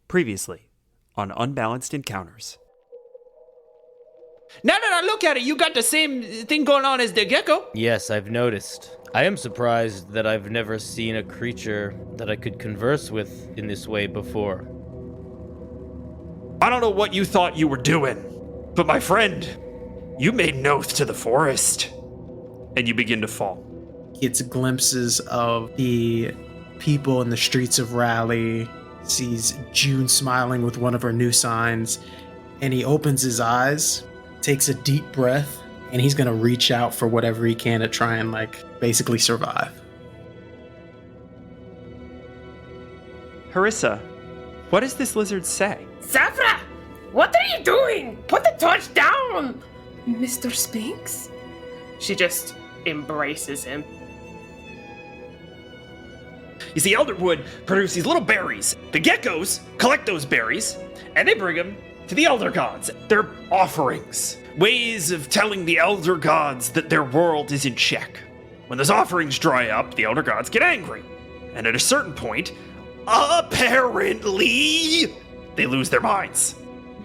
Previously on Unbalanced Encounters. Now that I look at it, you got the same thing going on as the gecko. Yes, I've noticed. I am surprised that I've never seen a creature that I could converse with in this way before. I don't know what you thought you were doing, but my friend, you made an oath to the forest. And you begin to fall. Gets glimpses of the people in the streets of Raleigh, sees June smiling with one of her new signs, and he opens his eyes, takes a deep breath, and he's gonna reach out for whatever he can to try and basically survive. Harissa, what does this lizard say? Zafra! What are you doing? Put the torch down! Mr. Spinks? She just embraces him. You see, elderwood produce these little berries. The geckos collect those berries, and they bring them to the elder gods. They're offerings, ways of telling the elder gods that their world is in check. When those offerings dry up, the elder gods get angry. And at a certain point, apparently, they lose their minds.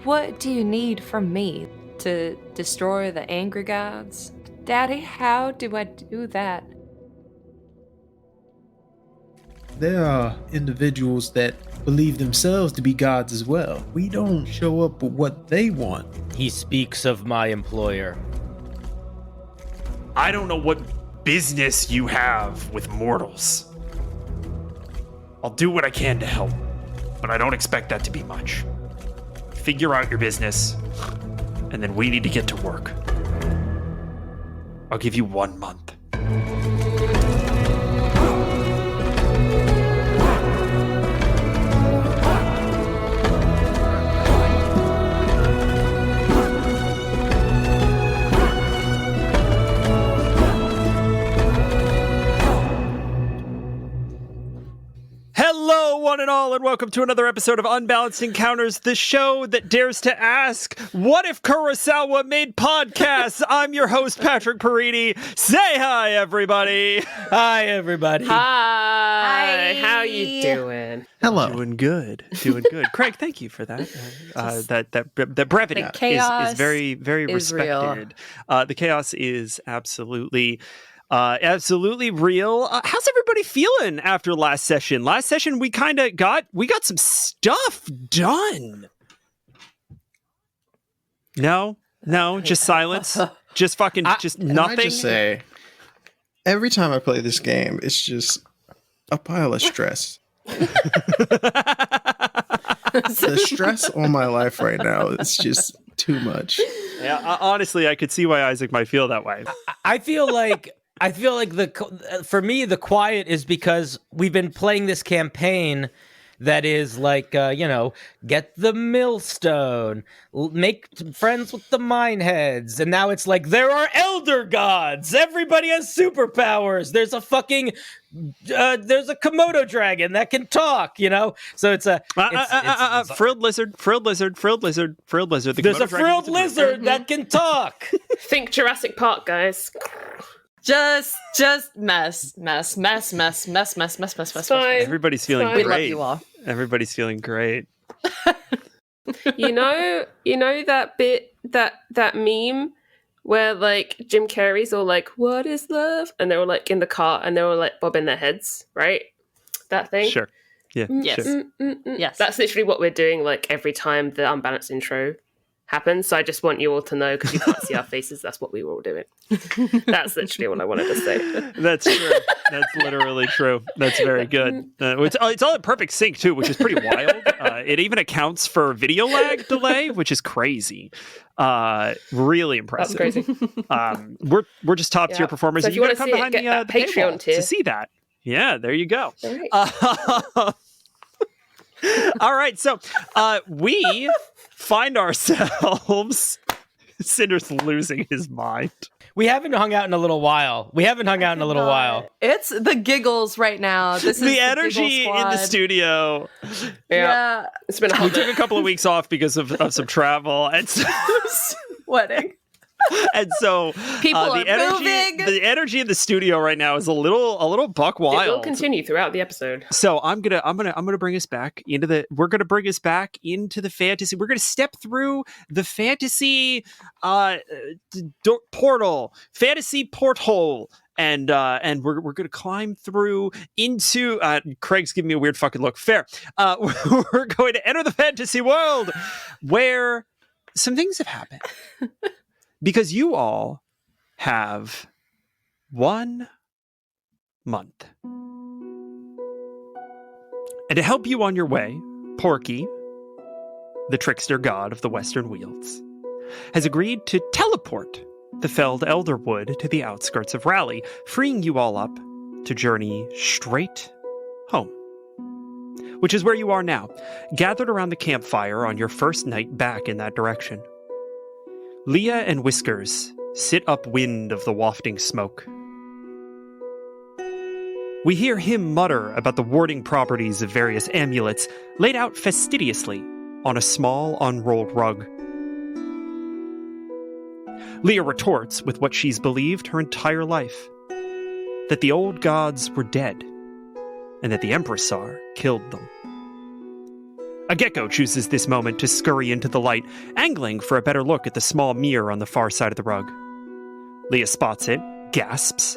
What do you need from me? To destroy the angry gods? Daddy, how do I do that? There are individuals that believe themselves to be gods as well. We don't show up with what they want. He speaks of my employer. I don't know what business you have with mortals. I'll do what I can to help, but I don't expect that to be much. Figure out your business, and then we need to get to work. I'll give you 1 month. Hello, one and all, and welcome to another episode of Unbalanced Encounters, the show that dares to ask, what if Kurosawa made podcasts? I'm your host, Patrick Perini. Say hi, everybody. Hi, everybody. Hi. How you doing? Hello. Doing good. Craig, thank you for that. That brevity The chaos is very, very is respected. The chaos is absolutely real. How's everybody feeling after last session? Last session we got some stuff done. No, just silence. Just fucking just nothing. I just say, every time I play this game, it's just a pile of stress. The stress on my life right now is just too much. Yeah, honestly, I could see why Isaac might feel that way. I feel like for me, the quiet is because we've been playing this campaign that is get the millstone, make friends with the mineheads, and now it's like there are elder gods. Everybody has superpowers. There's a fucking there's a Komodo dragon that can talk. So it's a frilled lizard. There's a frilled lizard that can talk. Think Jurassic Park, guys. Just mess. Fine. Everybody's feeling Fine. great. We love you all. Everybody's feeling great. You know that bit, that meme where Jim Carrey's all like, "What is love?" and they were in the car and they were bobbing their heads, right? That thing. Sure. Yeah. Yes. Sure. Yes. That's literally what we're doing every time the unbalanced intro happens. So I just want you all to know, because you can't see our faces, that's what we were all doing. That's literally what I wanted to say. That's true. That's literally true. That's very good. It's all in perfect sync too, which is pretty wild. It even accounts for video lag delay, which is crazy. Really impressive. That's crazy. We're just top tier performers. So and if you gotta want to come see it, behind get the that Patreon paywall tier to see that. Yeah, there you go. All right. All right, so we find ourselves. Cinder's losing his mind. We haven't hung out in a little while. It's the giggles right now. This is The energy giggle in the squad. studio. Yeah. It's been a We hot took a couple of weeks off because of some travel and Sweating. And so People are the moving. energy in the studio right now is a little buck wild. It will continue throughout the episode. So I'm gonna bring us back into the fantasy. We're gonna step through the fantasy fantasy porthole. And we're gonna climb through into Craig's giving me a weird fucking look. Fair. We're going to enter the fantasy world where some things have happened. Because you all have 1 month. And to help you on your way, Porky, the trickster god of the Western Wealds, has agreed to teleport the felled elderwood to the outskirts of Raleigh, freeing you all up to journey straight home. Which is where you are now, gathered around the campfire on your first night back in that direction. Leah and Whiskers sit upwind of the wafting smoke. We hear him mutter about the warding properties of various amulets laid out fastidiously on a small unrolled rug. Leah retorts with what she's believed her entire life, that the old gods were dead, and that the Empressar killed them. A gecko chooses this moment to scurry into the light, angling for a better look at the small mirror on the far side of the rug. Leah spots it, gasps,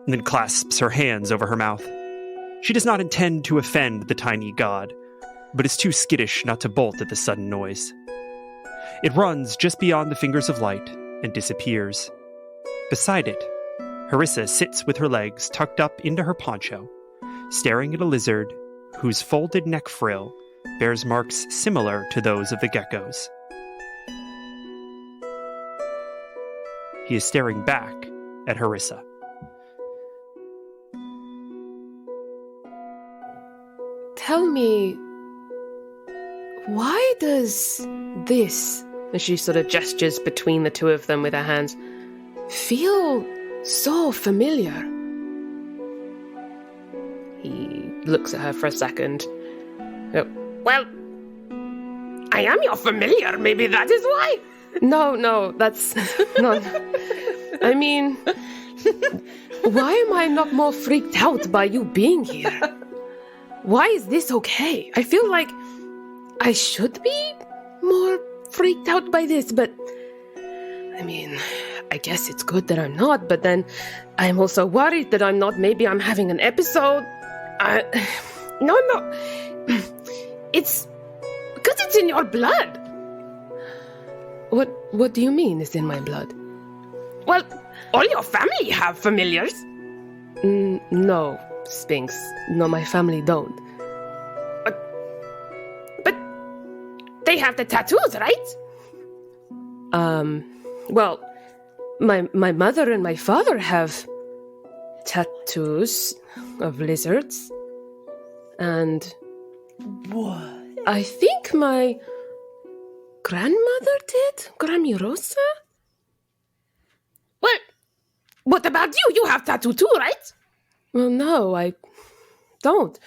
and then clasps her hands over her mouth. She does not intend to offend the tiny god, but is too skittish not to bolt at the sudden noise. It runs just beyond the fingers of light and disappears. Beside it, Harissa sits with her legs tucked up into her poncho, staring at a lizard whose folded neck frill bears marks similar to those of the geckos. He is staring back at Harissa. Tell me, why does this, and she sort of gestures between the two of them with her hands, feel so familiar? He looks at her for a second. Well, I am your familiar, maybe that is why. No, that's... no. I mean, why am I not more freaked out by you being here? Why is this okay? I feel like I should be more freaked out by this, but... I mean, I guess it's good that I'm not, but then I'm also worried that I'm not. Maybe I'm having an episode. No. It's because it's in your blood. What do you mean it's in my blood? Well, all your family have familiars. No, Sphinx. No, my family don't. But they have the tattoos, right? Well, my mother and my father have tattoos of lizards. And what? I think my grandmother did? Gramirosa? Well, what about you? You have tattoo too, right? Well, no, I don't.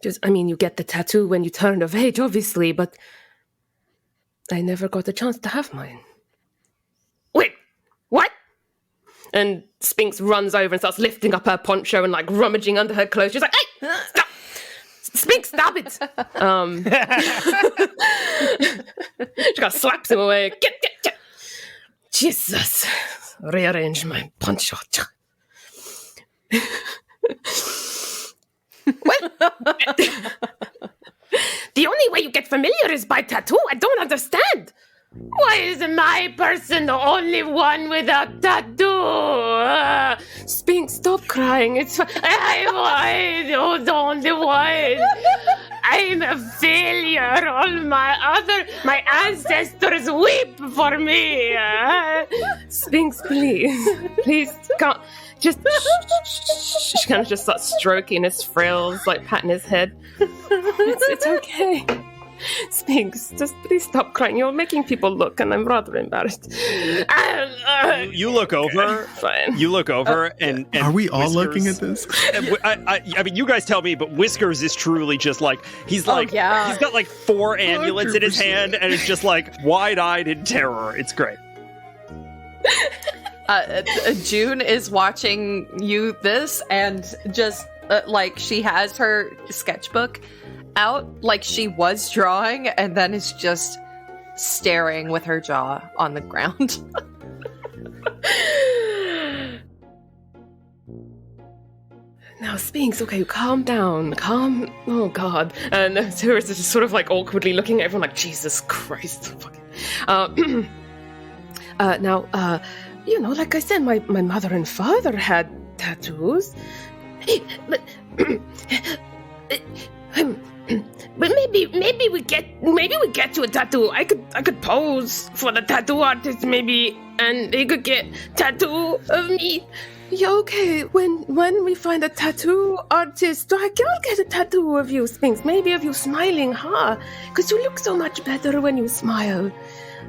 You get the tattoo when you turn of age, obviously, but I never got a chance to have mine. Wait, what? And Sphinx runs over and starts lifting up her poncho and rummaging under her clothes. She's like, hey, stop! Sphinx, stop it! She kind of slaps him away. Get. Jesus. Rearrange my poncho. Well, the only way you get familiar is by tattoo. I don't understand. Why is my person the only one without tattoo? Sphinx, stop crying. It's fine. I'm the only one. I'm a failure. All my ancestors weep for me. Sphinx, please, can't. Just she kind of just starts stroking his frills, patting his head. It's okay. Sphinx, just please stop crying. You're making people look, and I'm rather embarrassed. You look over. Fine. You look over, and are we all Whiskers, looking at this? I mean, you guys tell me, but Whiskers is truly just he's got 4 amulets in his hand, and it's just wide-eyed in terror. It's great. June is watching you this and just like she has her sketchbook out like she was drawing and then is just staring with her jaw on the ground. Now, Sphinx, okay, calm down. Oh, God. And Cirrus is just sort of like awkwardly looking at everyone like, Jesus Christ. Now, you know, like I said, my mother and father had tattoos. But maybe we get to a tattoo. I could pose for the tattoo artist maybe, and he could get tattoo of me. Yeah, okay. When we find a tattoo artist, I'll get a tattoo of you, Sphinx. Maybe of you smiling, huh? Because you look so much better when you smile,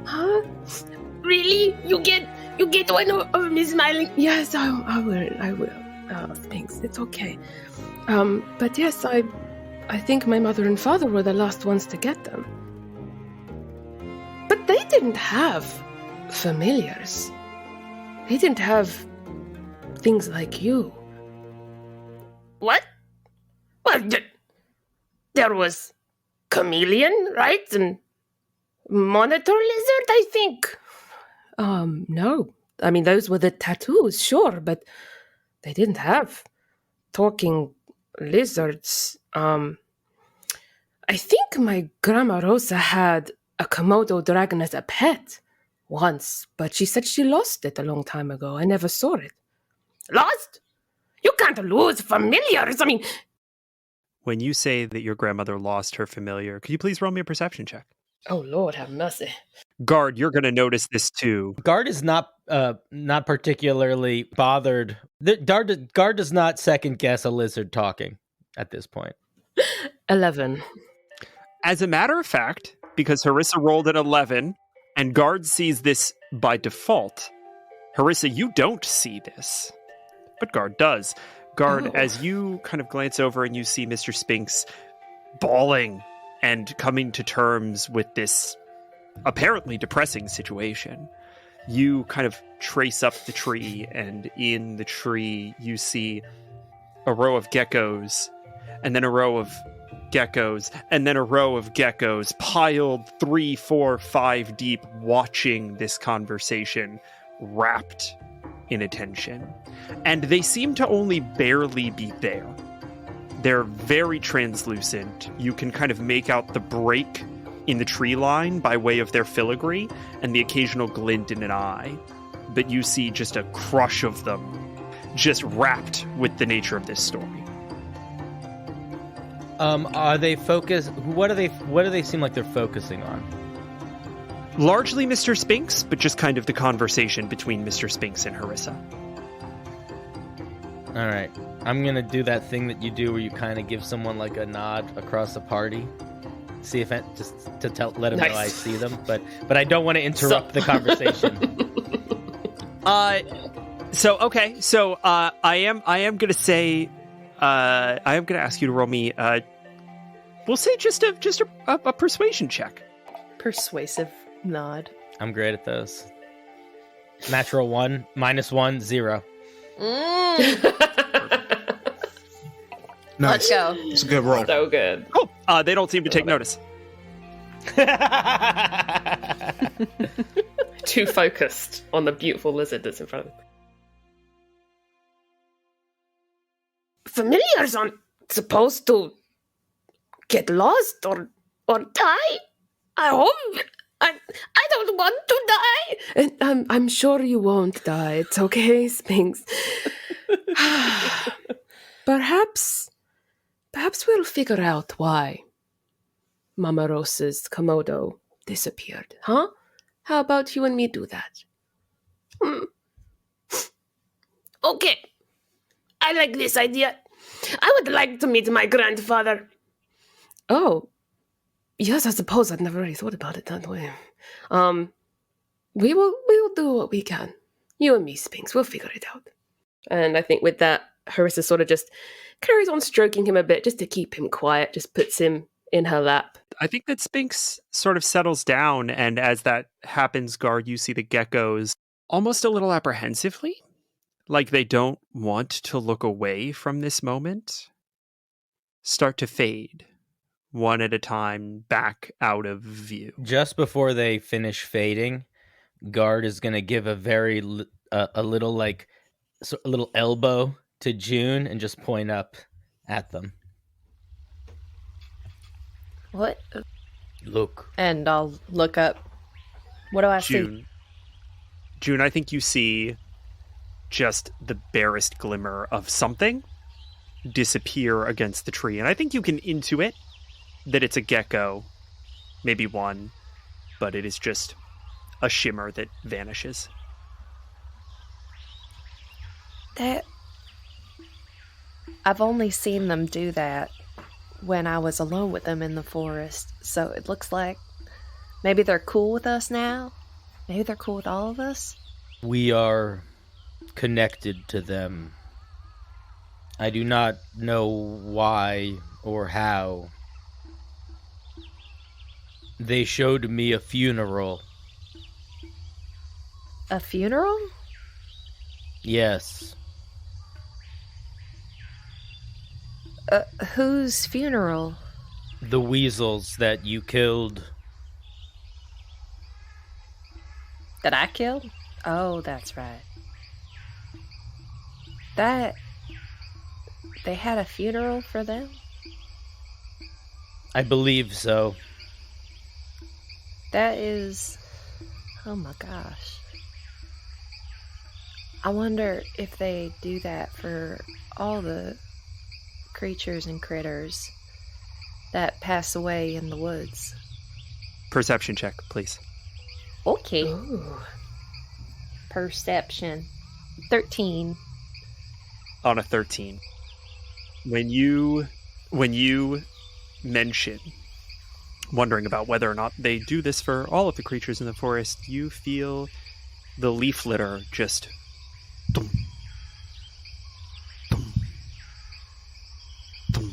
huh? Really? You get one of me smiling? Yes, I will. Sphinx, it's okay. But yes, I think my mother and father were the last ones to get them. But they didn't have familiars. They didn't have things like you. What? Well, there was chameleon, right? And monitor lizard, I think. No. I mean, those were the tattoos, sure, but they didn't have talking lizards. I think my Grandma Rosa had a Komodo dragon as a pet once, but she said she lost it a long time ago. I never saw it. Lost? You can't lose familiars. I mean... When you say that your grandmother lost her familiar, could you please roll me a perception check? Oh, Lord, have mercy. Guard, you're going to notice this too. Guard is not particularly bothered. Guard does not second guess a lizard talking at this point. 11. As a matter of fact, because Harissa rolled an 11, and Guard sees this by default, Harissa, you don't see this, but Guard does. Guard, as you kind of glance over and you see Mr. Sphinx bawling and coming to terms with this apparently depressing situation, you kind of trace up the tree, and in the tree you see a row of geckos, and then a row of geckos, and then a row of geckos piled 3, 4, 5 deep, watching this conversation, wrapped in attention. And they seem to only barely be there. They're very translucent. You can kind of make out the break in the tree line by way of their filigree and the occasional glint in an eye. But you see just a crush of them, just wrapped with the nature of this story. Are they focused? What do they seem like they're focusing on? Largely Mr. Sphinx, but just kind of the conversation between Mr. Sphinx and Harissa. All right. I'm going to do that thing that you do where you kind of give someone like a nod across the party. See if just to let them know I see them, but I don't want to interrupt the conversation. So I am going to say I am going to ask you to roll me we'll say just a persuasion check. Persuasive nod. I'm great at those. Natural 1, -1, 0. Nice. Let's go. It's a good roll. So good. Cool. They don't seem to take notice. Too focused on the beautiful lizard that's in front of them. Familiars aren't supposed to get lost or die. I hope. I don't want to die. And I'm sure you won't die. It's okay, Sphinx. Perhaps we'll figure out why Mama Rosa's Komodo disappeared, huh? How about you and me do that? Okay. I like this idea. I would like to meet my grandfather. Oh. Yes, I suppose I'd never really thought about it that way. We will do what we can. You and me, Sphinx, we'll figure it out. And I think with that, Harissa sort of just carries on stroking him a bit just to keep him quiet, just puts him in her lap. I think that Sphinx sort of settles down, and as that happens, Guard, you see the geckos almost a little apprehensively, like they don't want to look away from this moment, start to fade one at a time back out of view. Just before they finish fading, Guard is going to give a little elbow to June and just point up at them. What? Look. And I'll look up. What do I see? June, I think you see just the barest glimmer of something disappear against the tree. And I think you can intuit that it's a gecko, maybe one, but it is just a shimmer that vanishes. I've only seen them do that when I was alone with them in the forest. So it looks like maybe they're cool with us now. Maybe they're cool with all of us. We are connected to them. I do not know why or how. They showed me a funeral. A funeral? Yes. Whose funeral? The weasels that you killed. That I killed? Oh, that's right. They had a funeral for them? I believe so. That is... Oh my gosh. I wonder if they do that for all the creatures and critters that pass away in the woods. Perception check, please. Okay. Ooh. Perception. 13. On a 13. When you mention wondering about whether or not they do this for all of the creatures in the forest, you feel the leaf litter just dum, dum, dum.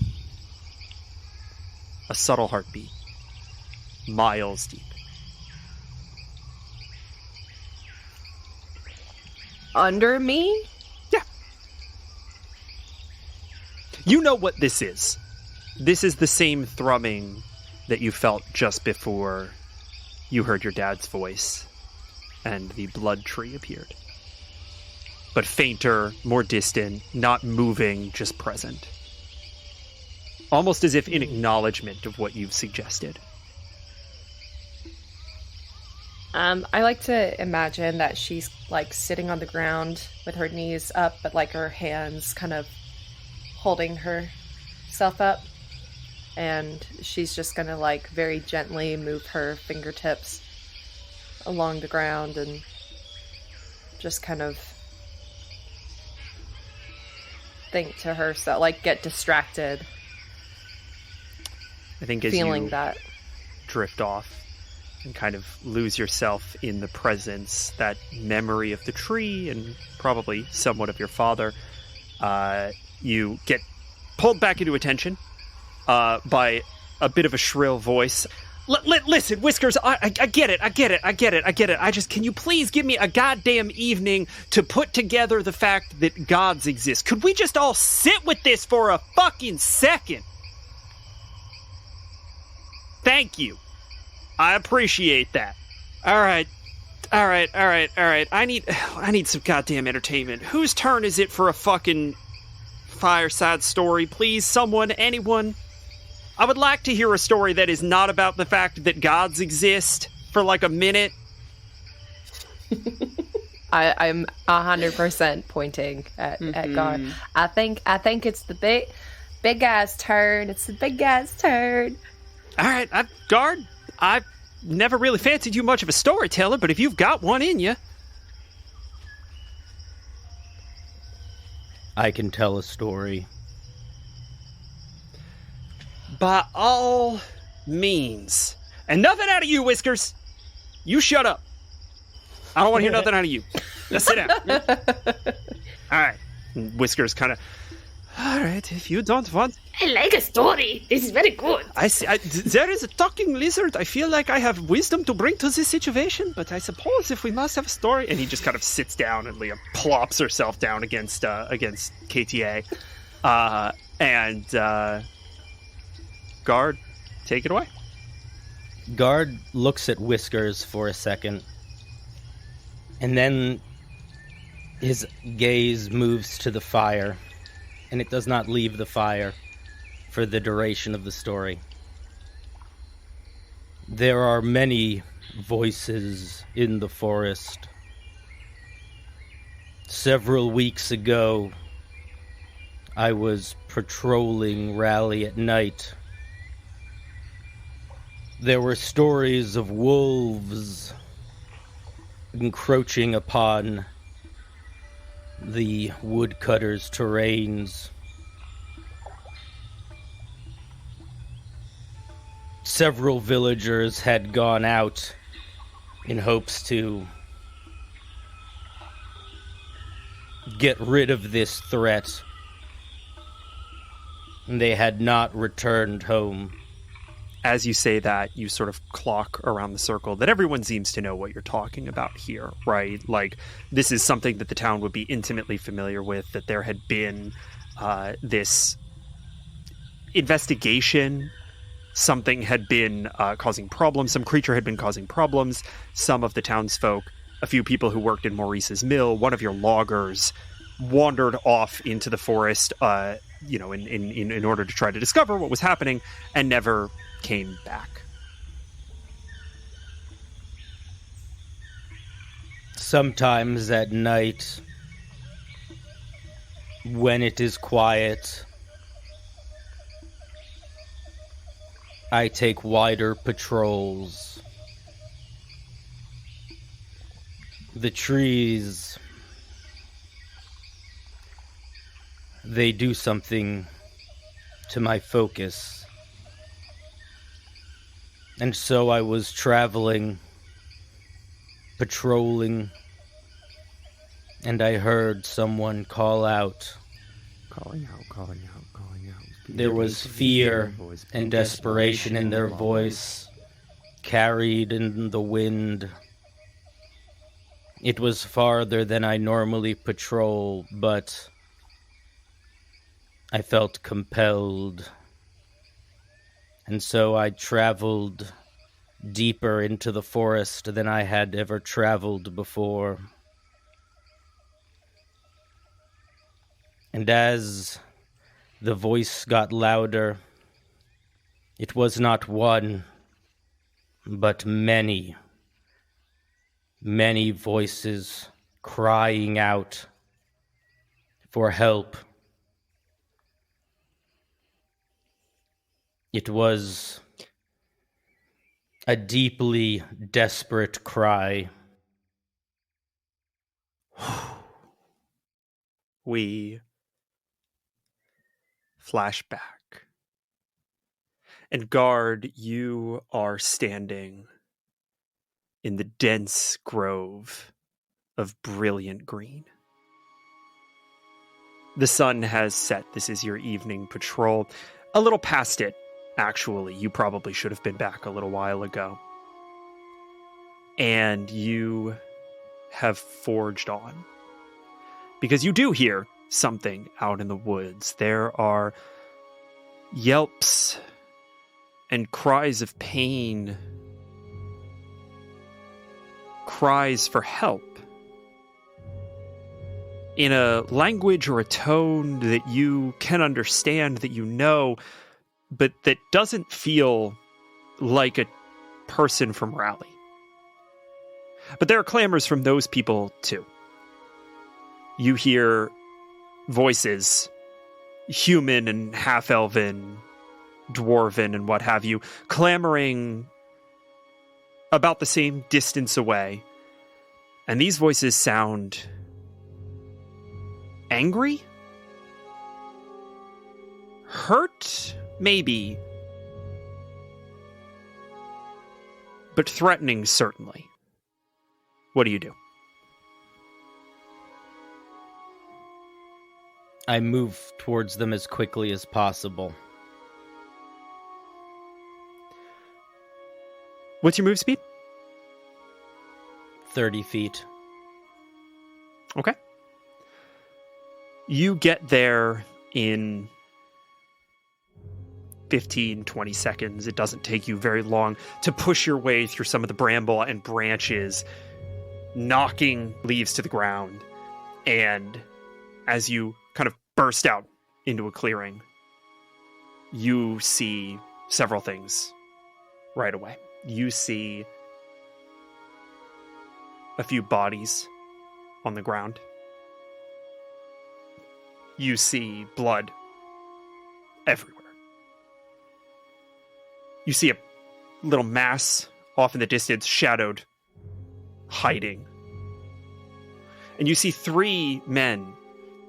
A subtle heartbeat, miles deep. Under me? Yeah. You know what this is. This is the same thrumming that you felt just before you heard your dad's voice and the blood tree appeared. But fainter, more distant, not moving, just present. Almost as if in acknowledgement of what you've suggested. I like to imagine that she's like sitting on the ground with her knees up, but like her hands kind of holding herself up. And she's just gonna like very gently move her fingertips along the ground and just kind of think to herself, like get distracted. I think as feeling you that drift off and kind of lose yourself in the presence, that memory of the tree and probably somewhat of your father, you get pulled back into attention by a bit of a shrill voice. Listen, Whiskers, I get it. I just, can you please give me a goddamn evening to put together the fact that gods exist? Could we just all sit with this for a fucking second? Thank you. I appreciate that. All right. I need some goddamn entertainment. Whose turn is it for a fucking fireside story, please? Someone, anyone? I would like to hear a story that is not about the fact that gods exist for like a minute. I'm 100% pointing at Gar. I think it's the big guy's turn. It's the big guy's turn. All right, Guard, I've never really fancied you much of a storyteller, but if you've got one in you. I can tell a story. By all means. And nothing out of you, Whiskers. You shut up. I don't want to hear nothing out of you. Now sit down. All right. And Whiskers kind of All right, if you don't want... I like a story. This is very good. There is a talking lizard. I feel like I have wisdom to bring to this situation, but I suppose if we must have a story... And he just kind of sits down and Leah plops herself down against KTA. Guard, take it away. Guard looks at Whiskers for a second, and then his gaze moves to the fire, and it does not leave the fire for the duration of the story. There are many voices in the forest. Several weeks ago, I was patrolling Raleigh at night. There were stories of wolves encroaching upon the woodcutters' terrains. Several villagers had gone out in hopes to get rid of this threat. They had not returned home. As you say that, you sort of clock around the circle that everyone seems to know what you're talking about here, right? Like, this is something that the town would be intimately familiar with, that there had been this investigation. Something had been causing problems. Some creature had been causing problems. Some of the townsfolk, a few people who worked in Maurice's mill, one of your loggers, wandered off into the forest, in order to try to discover what was happening, and never came back. Sometimes at night, when it is quiet, I take wider patrols. The trees, they do something to my focus. And so I was traveling, patrolling, and I heard someone call out. Calling out. There was fear and desperation in their voice, carried in the wind. It was farther than I normally patrol, but I felt compelled. And so I traveled deeper into the forest than I had ever traveled before. And as the voice got louder, it was not one, but many voices crying out for help. It was a deeply desperate cry. We flashback. And Guard, you are standing in the dense grove of brilliant green. The sun has set. This is your evening patrol. A little past it, actually. You probably should have been back a little while ago. And you have forged on. Because you do hear something out in the woods. There are yelps and cries of pain, cries for help, in a language or a tone that you can understand, that you know, but that doesn't feel like a person from Raleigh. But there are clamors from those people too. You hear voices, human and half-elven, dwarven and what have you, clamoring about the same distance away. And these voices sound angry? Hurt? Maybe. But threatening, certainly. What do you do? I move towards them as quickly as possible. What's your move speed? 30 feet. Okay. You get there in 15, 20 seconds. It doesn't take you very long to push your way through some of the bramble and branches, knocking leaves to the ground. And as you kind of burst out into a clearing, you see several things right away. You see a few bodies on the ground. You see blood everywhere. You see a little mass off in the distance, shadowed, hiding. And you see 3 men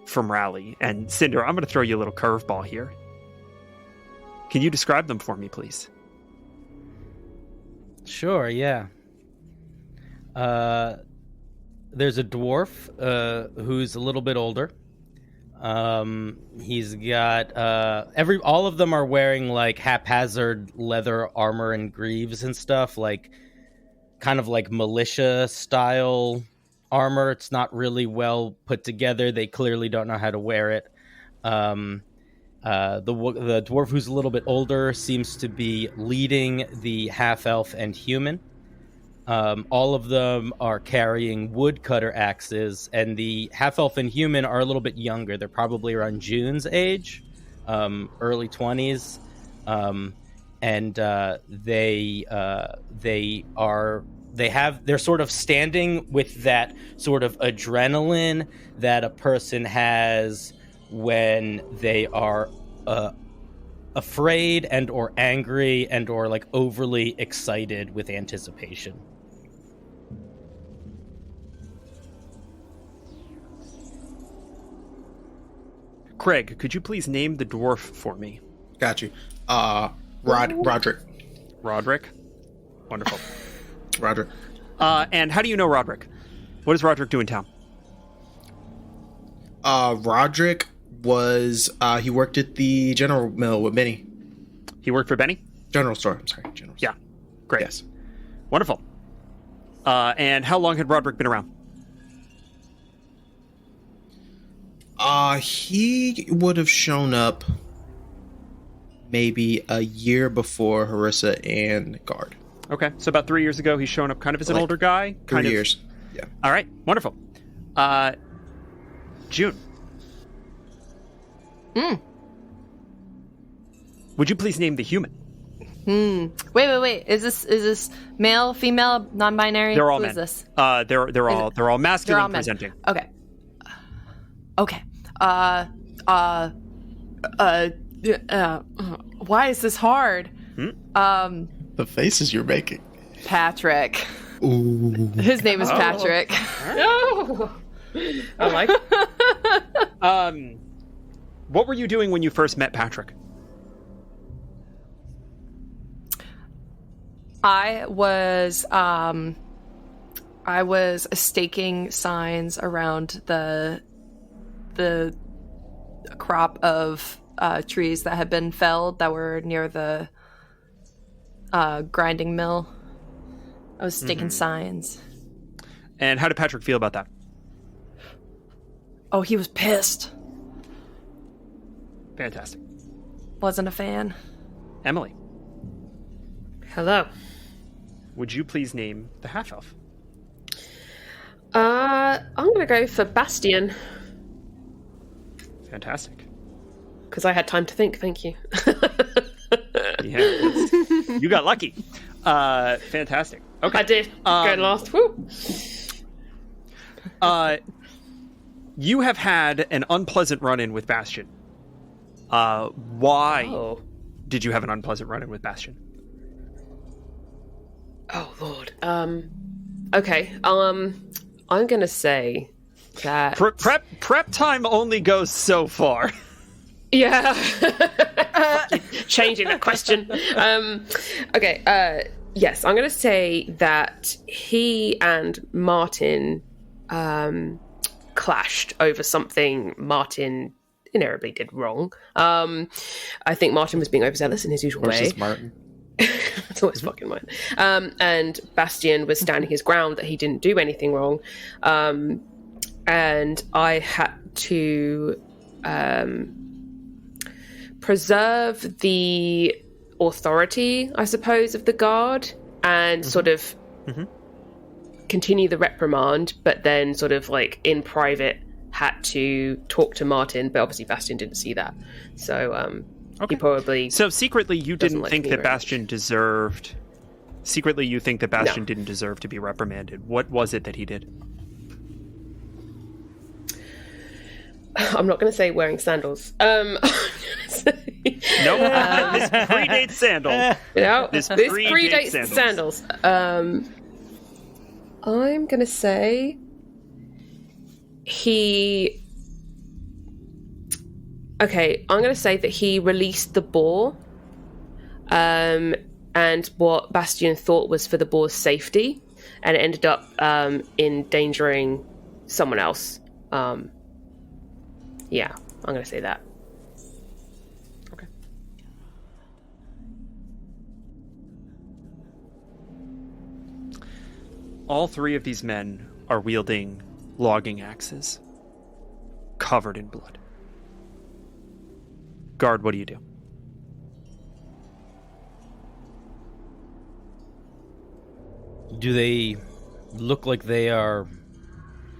from Rally. And Cinder, I'm going to throw you a little curveball here. Can you describe them for me, please? Sure, yeah. There's a dwarf who's a little bit older. He's got all of them are wearing like haphazard leather armor and greaves and stuff, like kind of like militia style armor. It's not really well put together. They clearly don't know how to wear it. The dwarf who's a little bit older seems to be leading the half-elf and human. All of them are carrying woodcutter axes, and the half-elf and human are a little bit younger. They're probably around June's age, early 20s, and they're sort of standing with that sort of adrenaline that a person has when they are afraid and or angry and or like overly excited with anticipation. Craig, could you please name the dwarf for me? Got you. Roderick. Roderick? Wonderful. Roderick. And how do you know Roderick? What does Roderick do in town? Roderick was, he worked at the General Mill with Benny. He worked for Benny? General Store, I'm sorry. General Store. Yeah. Great. Yes. Wonderful. And how long had Roderick been around? He would have shown up maybe a year before Harissa and Guard. Okay, so about 3 years ago, he's shown up kind of as an older guy. 3 years. Yeah. All right, wonderful. June. Would you please name the human? Wait. Is this male, female, non-binary? They're all Who men. is this? They're all masculine men. presenting. Okay. Why is this hard? The faces you're making. Patrick. Ooh. His name is Patrick. No. I like it. What were you doing when you first met Patrick? I was staking signs around the crop of trees that had been felled that were near the grinding mill. I was staking signs. And how did Patrick feel about that? Oh, he was pissed. Fantastic. Wasn't a fan. Emily, Hello. would you please name the half-elf? I'm gonna go for Bastion Fantastic. because I had time to think. Thank you. Yeah, you got lucky. Fantastic. Okay. I did. Go last. Woo. You have had an unpleasant run-in with Bastion. Why did you have an unpleasant run-in with Bastion? Oh Lord. Okay. I'm gonna say that Prep time only goes so far. Yeah. Changing the question. Okay. Yes, I'm gonna say that he and Martin clashed over something Martin inevitably did wrong. I think Martin was being overzealous in his usual way. Versus Martin. It's always fucking mine. And Bastian was standing his ground that he didn't do anything wrong. And I had to preserve the authority, I suppose, of the guard and sort of continue the reprimand, but then sort of like in private had to talk to Martin, but obviously Bastian didn't see that. So he probably... So secretly you didn't like think me that very Bastian deserved... Secretly you think that Bastian didn't deserve to be reprimanded. What was it that he did? I'm not going to say wearing sandals. I'm going to say... No, this predates sandals. No, This this predates predates sandals. I'm going to say he... Okay, I'm going to say that he released the boar, and what Bastian thought was for the boar's safety, and it ended up endangering someone else. Yeah, I'm going to say that. Okay. All three of these men are wielding logging axes, covered in blood. Guard, what do you do? Do they look like they are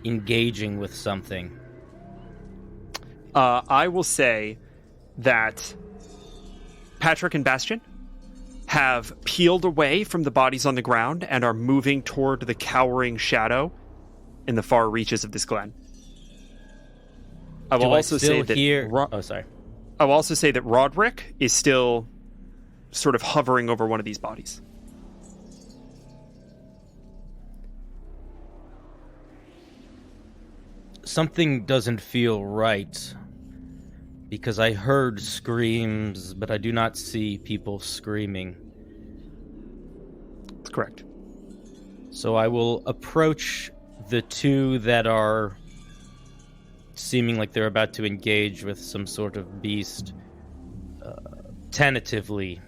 engaging with something? I will say that Patrick and Bastian have peeled away from the bodies on the ground and are moving toward the cowering shadow in the far reaches of this glen. I will also say that I will also say that Roderick is still sort of hovering over one of these bodies. Something doesn't feel right. Because I heard screams, but I do not see people screaming. That's correct. So I will approach the two that are seeming like they're about to engage with some sort of beast tentatively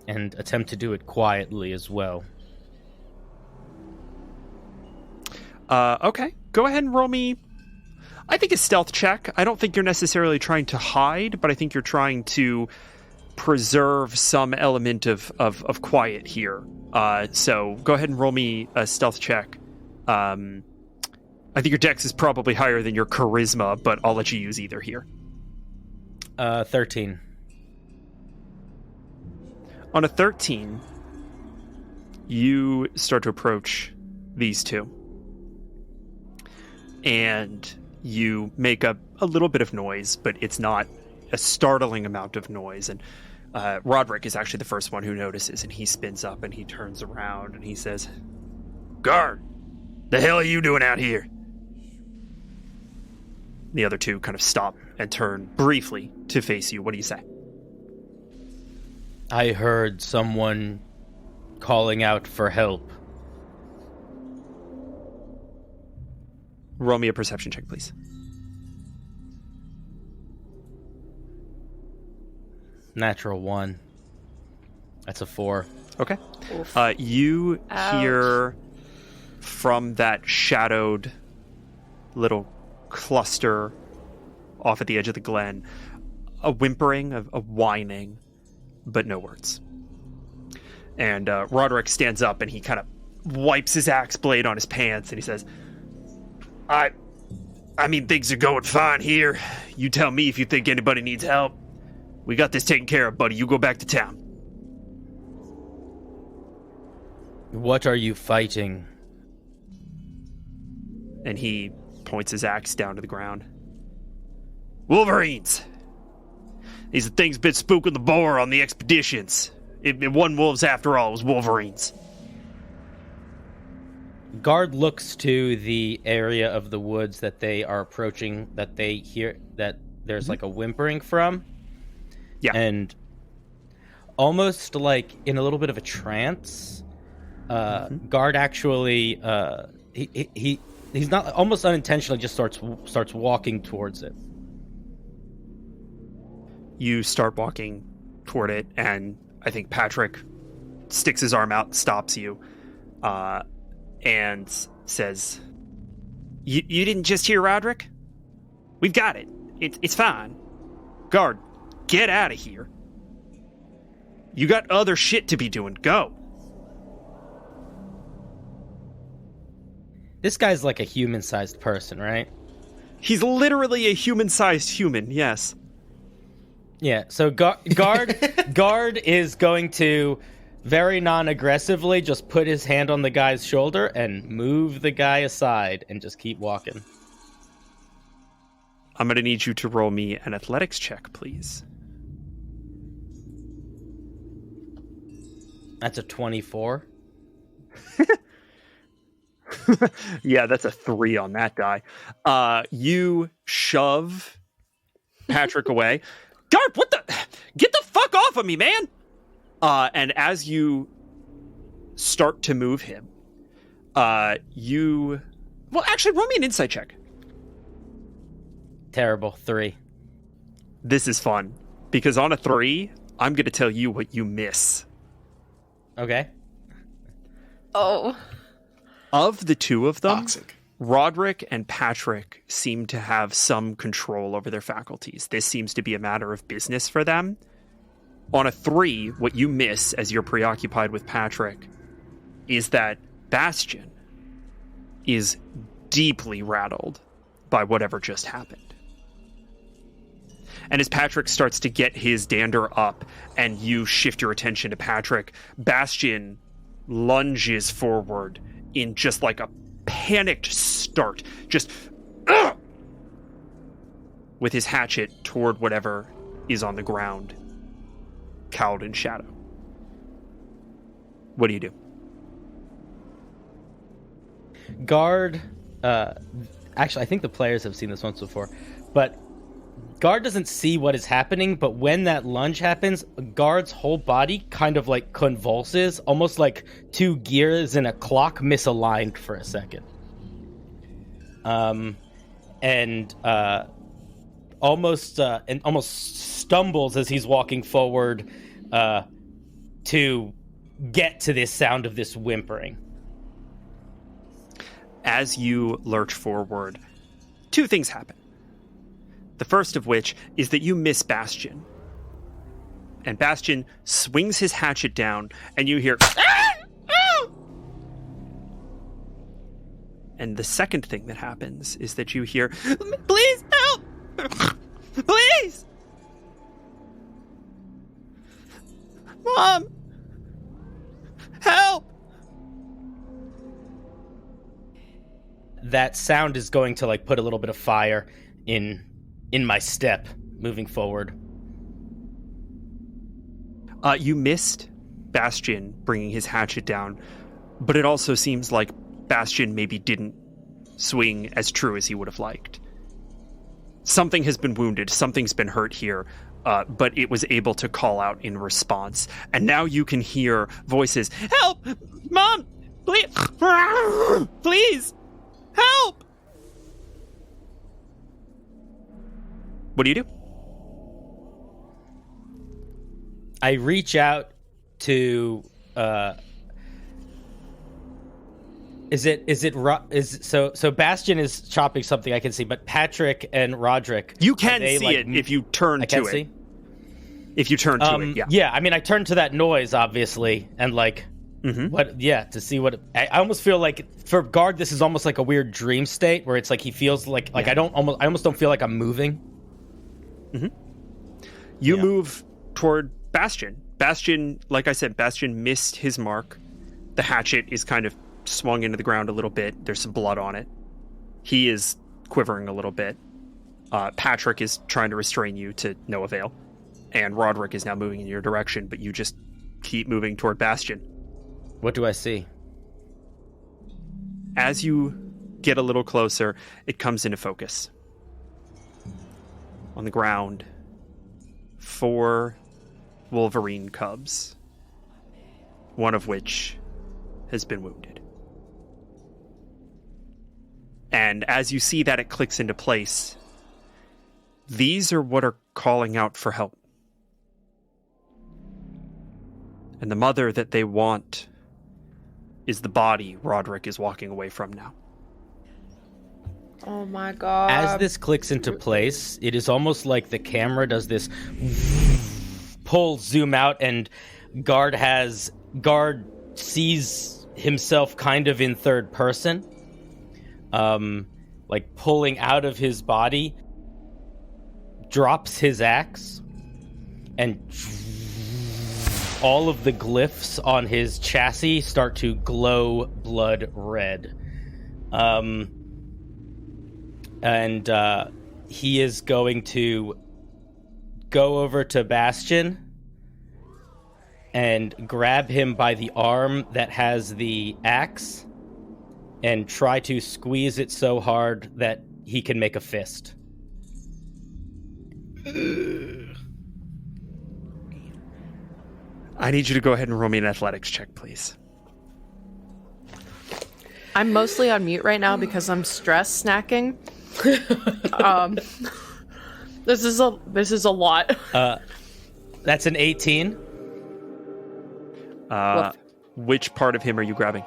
and attempt to do it quietly as well. Okay. Go ahead and roll me... I think a stealth check. I don't think you're necessarily trying to hide, but I think you're trying to preserve some element of quiet here. So go ahead and roll me a stealth check. I think your dex is probably higher than your charisma, but I'll let you use either here. 13. On a 13, you start to approach these two. And you make a little bit of noise, but it's not a startling amount of noise. And Roderick is actually the first one who notices, and he spins up and he turns around and he says, "Guard, the hell are you doing out here?" The other two kind of stop and turn briefly to face you. What do you say? I heard someone calling out for help. Roll me a perception check, please. Natural 1. That's a 4. Okay. You hear from that shadowed little cluster off at the edge of the glen a whimpering, a whining, but no words. And Roderick stands up and he kind of wipes his axe blade on his pants and he says, I mean, things are going fine here. You tell me if you think anybody needs help. We got this taken care of, buddy. You go back to town. What are you fighting? And he points his axe down to the ground. Wolverines. These are things been spooking the boar on the expeditions. It wasn't wolves after all. It was wolverines. Guard looks to the area of the woods that they are approaching, that they hear that there's like a whimpering from. Yeah. And almost like in a little bit of a trance, Guard actually he's not almost unintentionally just starts walking towards it. you start walking toward it, and I think Patrick sticks his arm out, stops you, and says, You didn't just hear Roderick? We've got it. It's fine. Guard, get out of here. You got other shit to be doing. Go. This guy's like a human-sized person, right? He's literally a human-sized human, yes. Yeah, so guard is going to very non-aggressively just put his hand on the guy's shoulder and move the guy aside and just keep walking. I'm going to need you to roll me an athletics check, please. That's a 24. Yeah, that's a 3 on that die. You shove Patrick away. Garp, get the fuck off of me, man! And as you start to move him, well, actually, roll me an insight check. Terrible. 3. This is fun, because on a 3, I'm going to tell you what you miss. Okay. Oh. Of the two of them, Toxic. Roderick and Patrick seem to have some control over their faculties. This seems to be a matter of business for them. On a 3, what you miss as you're preoccupied with Patrick is that Bastion is deeply rattled by whatever just happened. And as Patrick starts to get his dander up and you shift your attention to Patrick, Bastion lunges forward in just like a panicked start, just with his hatchet toward whatever is on the ground, cowled in shadow. What do you do? Guard, actually, I think the players have seen this once before, but Guard doesn't see what is happening, but when that lunge happens, Guard's whole body kind of like convulses, almost like two gears in a clock misaligned for a second. And almost stumbles as he's walking forward to get to this sound of this whimpering. As you lurch forward, 2 things happen. The first of which is that you miss Bastion. And Bastion swings his hatchet down, and you hear... And the second thing that happens is that you hear, Please help! Please! Mom! Help! That sound is going to like put a little bit of fire in my step moving forward. You missed Bastion bringing his hatchet down, but it also seems like Bastion maybe didn't swing as true as he would have liked. Something has been wounded, something's been hurt here, but it was able to call out in response. And now you can hear voices, Help! Mom! Please! Please! Help! What do you do? I reach out to so Bastion is chopping something I can see, but Patrick and Roderick, you can see it if you turn to it. See? If you turn to it, yeah. Yeah, I mean I turn to that noise obviously and like to see what I almost feel like for Guard this is almost like a weird dream state where it's like he feels like I almost don't feel like I'm moving. You move toward Bastion. Bastion, like I said, Bastion missed his mark. The hatchet is kind of swung into the ground a little bit. There's some blood on it. He is quivering a little bit. Patrick is trying to restrain you to no avail. And Roderick is now moving in your direction, but you just keep moving toward Bastion. What do I see? As you get a little closer, it comes into focus. On the ground, 4 Wolverine cubs, one of which has been wounded. And as you see that it clicks into place, these are what are calling out for help. And the mother that they want is the body Roderick is walking away from now. Oh my god. As this clicks into place, it is almost like the camera does this pull, zoom out, and Guard sees himself kind of in third person, like pulling out of his body, drops his axe, and all of the glyphs on his chassis start to glow blood red. And he is going to go over to Bastion and grab him by the arm that has the axe and try to squeeze it so hard that he can make a fist. I need you to go ahead and roll me an athletics check, please. I'm mostly on mute right now because I'm stress snacking. This is a lot. That's an 18. Which part of him are you grabbing?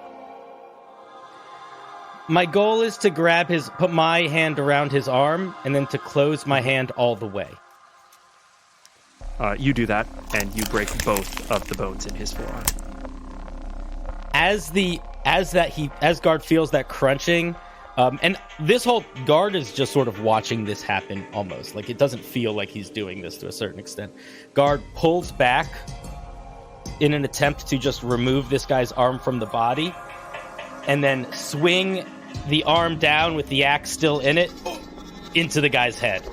My goal is to put my hand around his arm and then to close my hand all the way. You do that, and you break both of the bones in his forearm. As Guard feels that crunching, and this whole Guard is just sort of watching this happen almost. Like, it doesn't feel like he's doing this to a certain extent. Guard pulls back in an attempt to just remove this guy's arm from the body, and then swing the arm down with the axe still in it into the guy's head.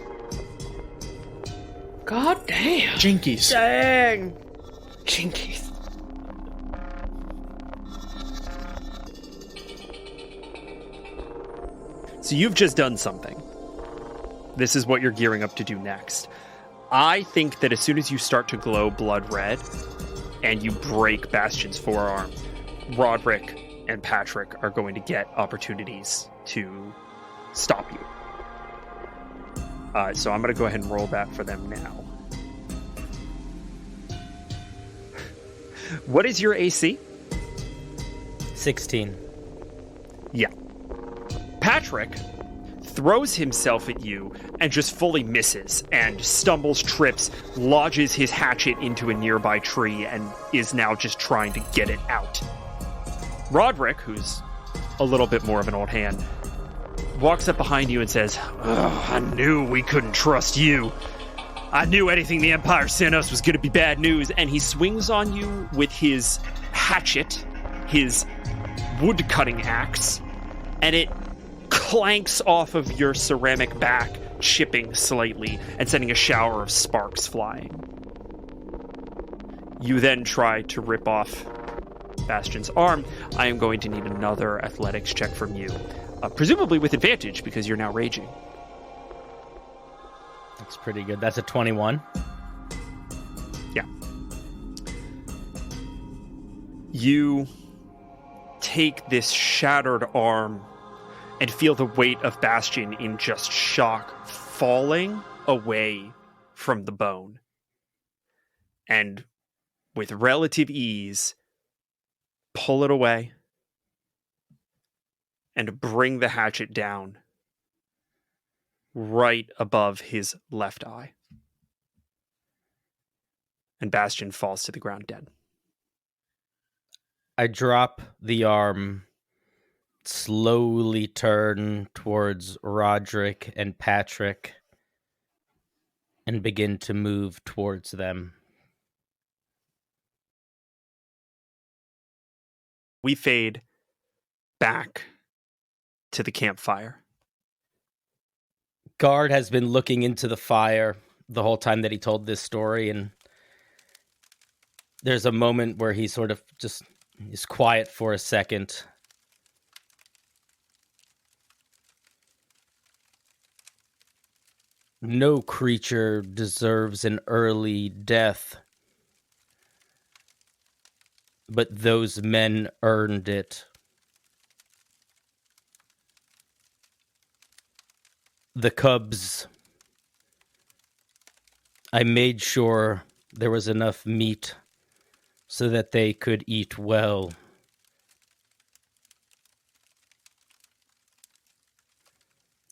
God damn. Jinkies. Dang. Jinkies. So you've just done something. This is what you're gearing up to do next. I think that as soon as you start to glow blood red and you break Bastion's forearm, Roderick and Patrick are going to get opportunities to stop you. So I'm going to go ahead and roll that for them now. What is your AC? 16. Yeah. Patrick throws himself at you and just fully misses and stumbles, trips, lodges his hatchet into a nearby tree and is now just trying to get it out. Roderick, who's a little bit more of an old hand, walks up behind you and says, "Oh, I knew we couldn't trust you. I knew anything the Empire sent us was going to be bad news." And he swings on you with his hatchet, his wood-cutting axe, and it clanks off of your ceramic back, chipping slightly and sending a shower of sparks flying. You then try to rip off Bastion's arm. I am going to need another athletics check from you. Presumably with advantage, because you're now raging. That's pretty good. That's a 21. Yeah. You take this shattered arm and feel the weight of Bastion in just shock falling away from the bone. And with relative ease, pull it away and bring the hatchet down right above his left eye. And Bastion falls to the ground dead. I drop the arm, slowly turn towards Roderick and Patrick, and begin to move towards them. We fade back to the campfire. Guard has been looking into the fire the whole time that he told this story, and there's a moment where he sort of just is quiet for a second. No creature deserves an early death, but those men earned it. The cubs, I made sure there was enough meat so that they could eat well.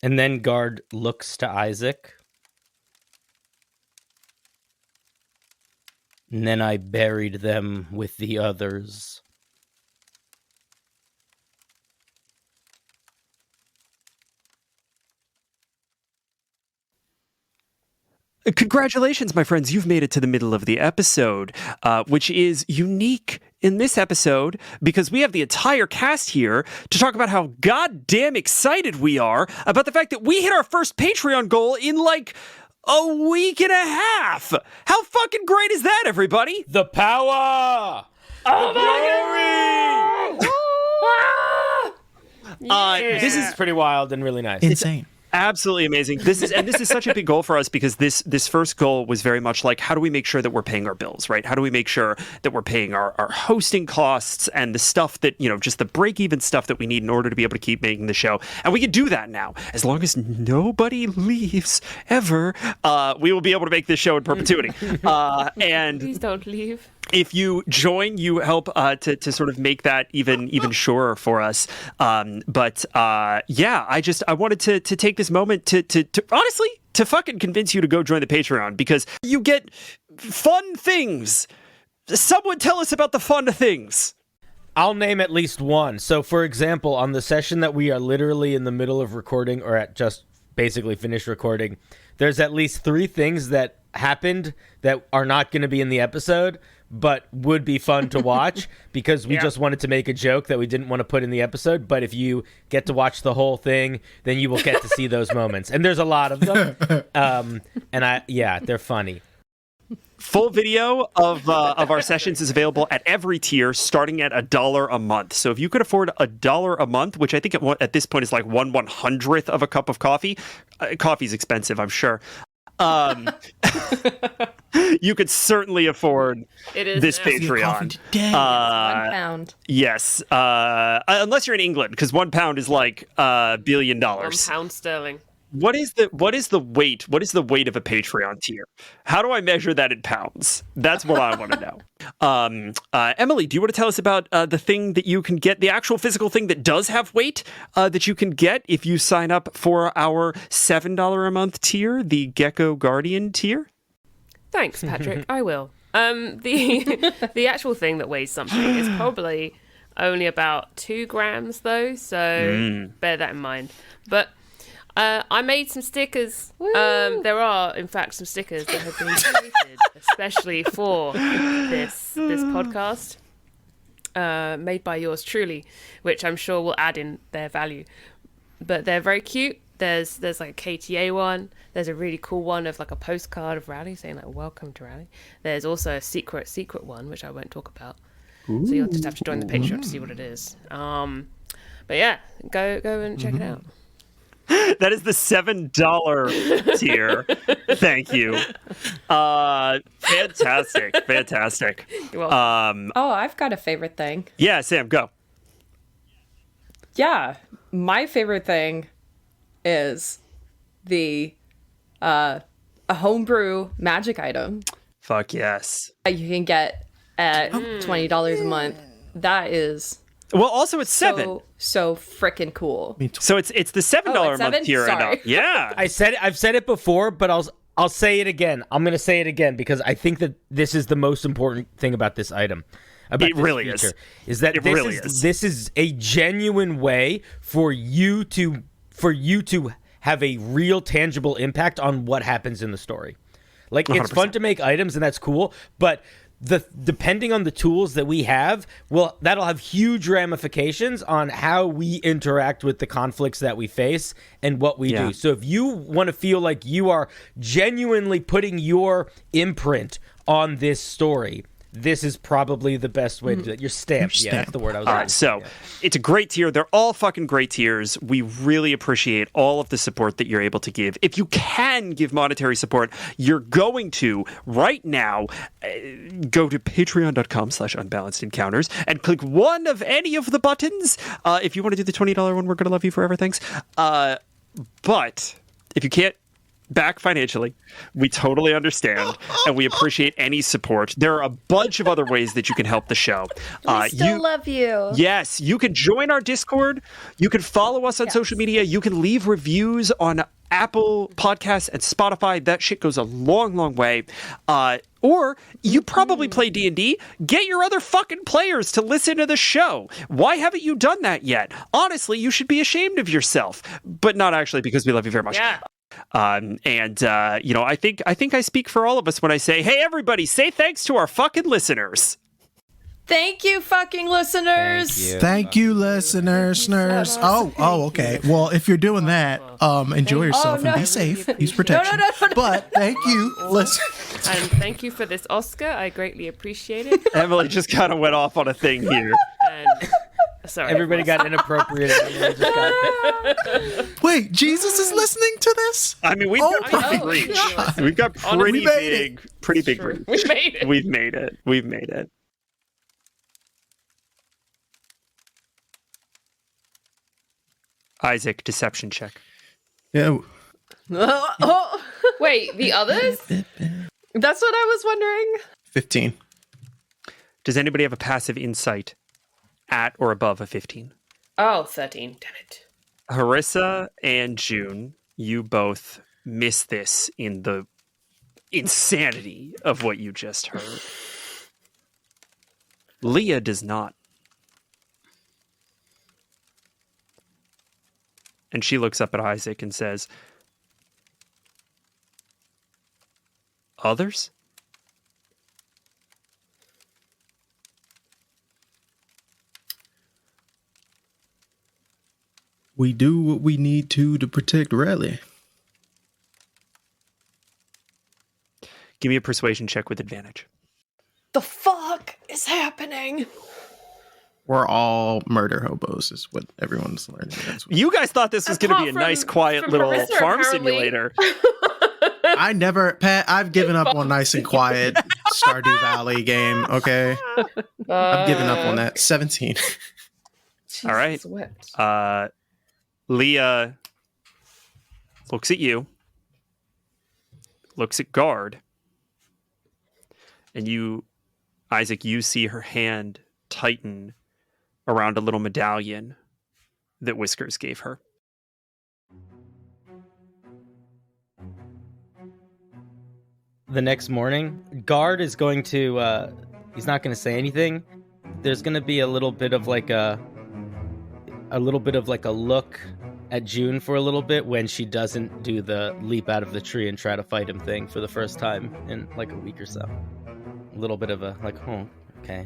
And then Guard looks to Isaac. And then I buried them with the others. Congratulations, my friends. You've made it to the middle of the episode, which is unique in this episode because we have the entire cast here to talk about how goddamn excited we are about the fact that we hit our first Patreon goal in like a week and a half. How fucking great is that, everybody? The power! Oh my God! This is pretty wild and really nice. Insane. Absolutely amazing. This is such a big goal for us because this first goal was very much like, how do we make sure that we're paying our bills, right? How do we make sure that we're paying our hosting costs and the stuff that, just the break-even stuff that we need in order to be able to keep making the show. And we can do that now. As long as nobody leaves ever, we will be able to make this show in perpetuity. And Please don't leave. If you join, you help to sort of make that even surer for us. But I wanted to take this moment to honestly to fucking convince you to go join the Patreon because you get fun things. Someone tell us about the fun things. I'll name at least one. So, for example, on the session that we are literally in the middle of recording or at just basically finished recording, there's at least 3 things that happened that are not going to be in the episode, but would be fun to watch because we just wanted to make a joke that we didn't want to put in the episode. But if you get to watch the whole thing, then you will get to see those moments. And there's a lot of them. They're funny. Full video of our sessions is available at every tier, starting at $1 a month. So if you could afford $1 a month, which I think at this point is like 1/100th of a cup of coffee, coffee's expensive, I'm sure. You could certainly afford this Patreon. £1. Yes, unless you're in England, because £1 is like $1 billion. £1 sterling. What is the weight? What is the weight of a Patreon tier? How do I measure that in pounds? That's what I want to know. Emily, do you want to tell us about the thing that you can get, the actual physical thing that does have weight that you can get if you sign up for our $7 a month tier, the Gecko Guardian tier? Thanks, Patrick. I will. The actual thing that weighs something is probably only about 2 grams, though. So bear that in mind. But I made some stickers. There are, in fact, some stickers that have been created especially for this podcast, made by yours truly, which I'm sure will add in their value. But they're very cute. There's like a KTA one. There's a really cool one of like a postcard of Raleigh saying like "Welcome to Raleigh." There's also a secret one which I won't talk about. Ooh. So you'll just have to join the Patreon to see what it is. But yeah, go and check it out. That is the $7 tier. Thank you. Fantastic. You're welcome. I've got a favorite thing. Yeah, Sam, go. Yeah, my favorite thing is the a homebrew magic item. Fuck yes. That you can get at $20 a month. That is well. Also, it's $7. So freaking cool. So it's the $7 a month tier. Sorry. Yeah. I've said it before, but I'll say it again. I'm going to say it again because I think that this is the most important thing about this item. It really is that this is a genuine way for you to have a real tangible impact on what happens in the story. Like 100%. It's fun to make items and that's cool, but depending on the tools that we have, that'll have huge ramifications on how we interact with the conflicts that we face and what we do. So if you want to feel like you are genuinely putting your imprint on this story, this is probably the best way to do it. Your stamp. Yeah, that's the word I was looking for. So it's a great tier. They're all fucking great tiers. We really appreciate all of the support that you're able to give. If you can give monetary support, you're going to right now go to patreon.com/unbalanced encounters and click one of any of the buttons. If you want to do the $20 one, we're going to love you forever. Thanks. But if you can't back financially. We totally understand, and we appreciate any support. There are a bunch of other ways that you can help the show. We still love you. Yes, you can join our Discord. You can follow us on social media. You can leave reviews on Apple Podcasts and Spotify. That shit goes a long, long way. Or you probably play D&D. Get your other fucking players to listen to the show. Why haven't you done that yet? Honestly, you should be ashamed of yourself, but not actually, because we love you very much. Yeah. I think I speak for all of us when I say, hey, everybody, say thanks to our fucking listeners. Thank you, fucking listeners. Thank you, listeners. Oh, okay. Well, if you're doing that, enjoy yourself and be safe. Use protection. No. But thank you, listen. And thank you for this Oscar. I greatly appreciate it. Emily just kind of went off on a thing here. And sorry. Everybody got inappropriate. Wait, Jesus is listening to this? I mean, we've got pretty big reach. We've got pretty big reach. We made it. We've made it. We've made it. Isaac, deception check. Yeah. Wait, the others? That's what I was wondering. 15. Does anybody have a passive insight at or above a 15? Oh, 13. Damn it. Harissa and June, you both miss this in the insanity of what you just heard. Leah does not. And she looks up at Isaac and says, others? We do what we need to protect Raleigh. Give me a persuasion check with advantage. The fuck is happening? We're all murder hobos, is what everyone's learning. That's what... You guys thought this was going to be a nice, quiet little Harissa, farm apparently. simulator. I never, Pat, I've given up on nice and quiet Stardew Valley game, okay? I've given up on that. 17. All right. Wept. Leah looks at you, looks at Guard, and you, Isaac, you see her hand tighten around a little medallion that Whiskers gave her. The next morning, Guard is going to, he's not going to say anything. There's going to be a little bit of like a look at June for a little bit when she doesn't do the leap out of the tree and try to fight him thing for the first time in like a week or so. A little bit of a like, oh, okay.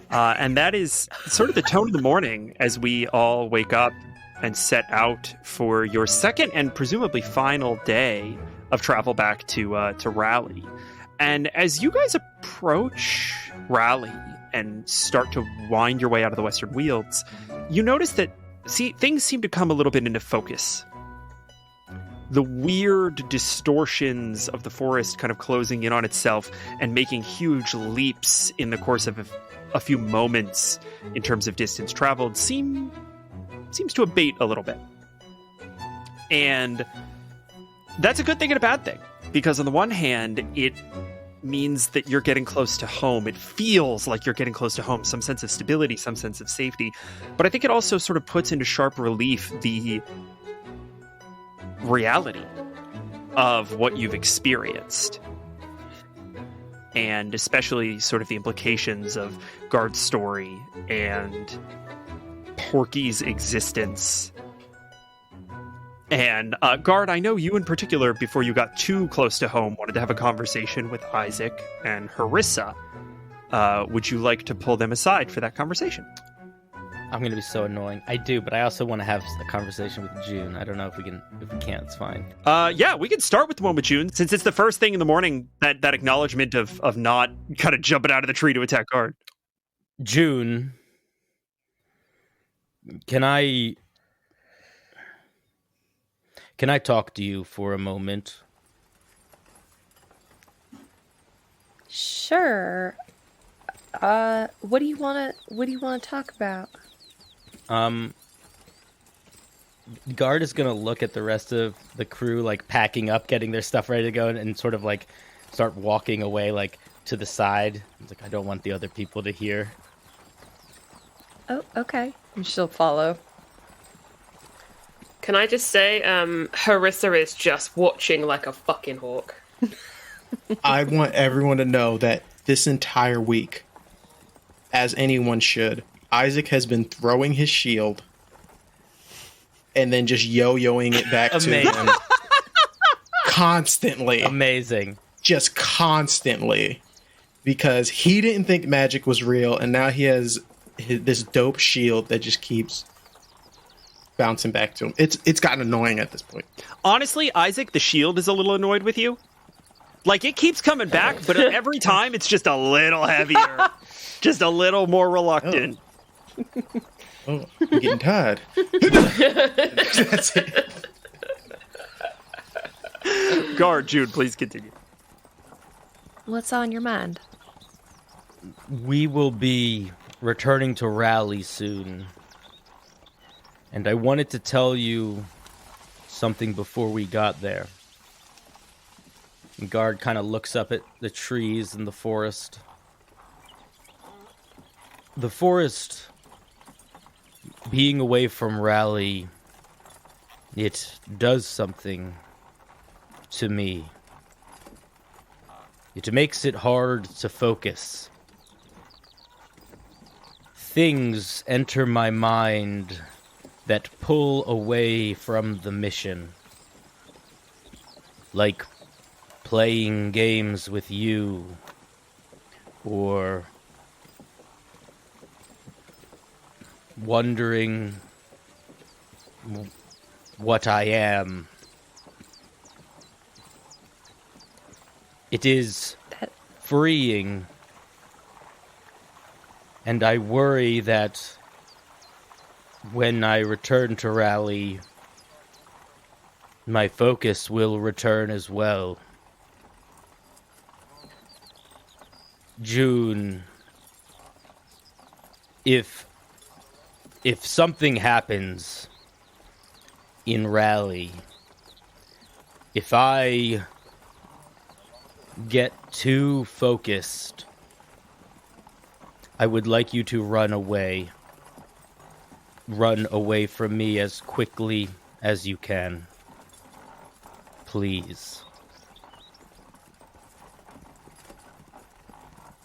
And that is sort of the tone of the morning as we all wake up and set out for your second and presumably final day of travel back to Raleigh. And as you guys approach Raleigh and start to wind your way out of the Western Wealds, you notice that things seem to come a little bit into focus. The weird distortions of the forest kind of closing in on itself and making huge leaps in the course of a few moments in terms of distance traveled seems to abate a little bit. And that's a good thing and a bad thing, because on the one hand, it means that you're getting close to home. It feels like you're getting close to home, some sense of stability, some sense of safety. But I think it also sort of puts into sharp relief the reality of what you've experienced. And especially sort of the implications of Guard's story and Porky's existence. And Guard, I know you in particular, before you got too close to home, wanted to have a conversation with Isaac and Harissa. Would you like to pull them aside for that conversation? I'm gonna be so annoying. I do, but I also want to have a conversation with June. I don't know if we can. If we can't, it's fine. Yeah, we can start with the one with June, since it's the first thing in the morning. That acknowledgement of not kind of jumping out of the tree to attack Guard. June, can I talk to you for a moment? Sure. What do you want to talk about? Guard is gonna look at the rest of the crew, like packing up, getting their stuff ready to go, and sort of like start walking away, like to the side. It's like, I don't want the other people to hear. Oh, okay. And she'll follow. Can I just say, Harissa is just watching like a fucking hawk. I want everyone to know that this entire week, as anyone should, Isaac has been throwing his shield and then just yo-yoing it back to Amazing. him constantly. Amazing. Just constantly. Because he didn't think magic was real, and now he has this dope shield that just keeps bouncing back to him. It's gotten annoying at this point. Honestly, Isaac, the shield is a little annoyed with you. Like, it keeps coming back, but every time it's just a little heavier. Just a little more reluctant. Oh, I'm getting tired. That's it. Guard, Jude, please continue. What's on your mind? We will be returning to Raleigh soon. And I wanted to tell you something before we got there. And Guard kind of looks up at the trees in the forest. The forest, being away from Raleigh, it does something to me. It makes it hard to focus. Things enter my mind that pull away from the mission. Like playing games with you, or wondering what I am. It is freeing, and I worry that when I return to Raleigh, my focus will return as well. June, if something happens in Raleigh, if I get too focused, I would like you to run away. Run away from me as quickly as you can. Please.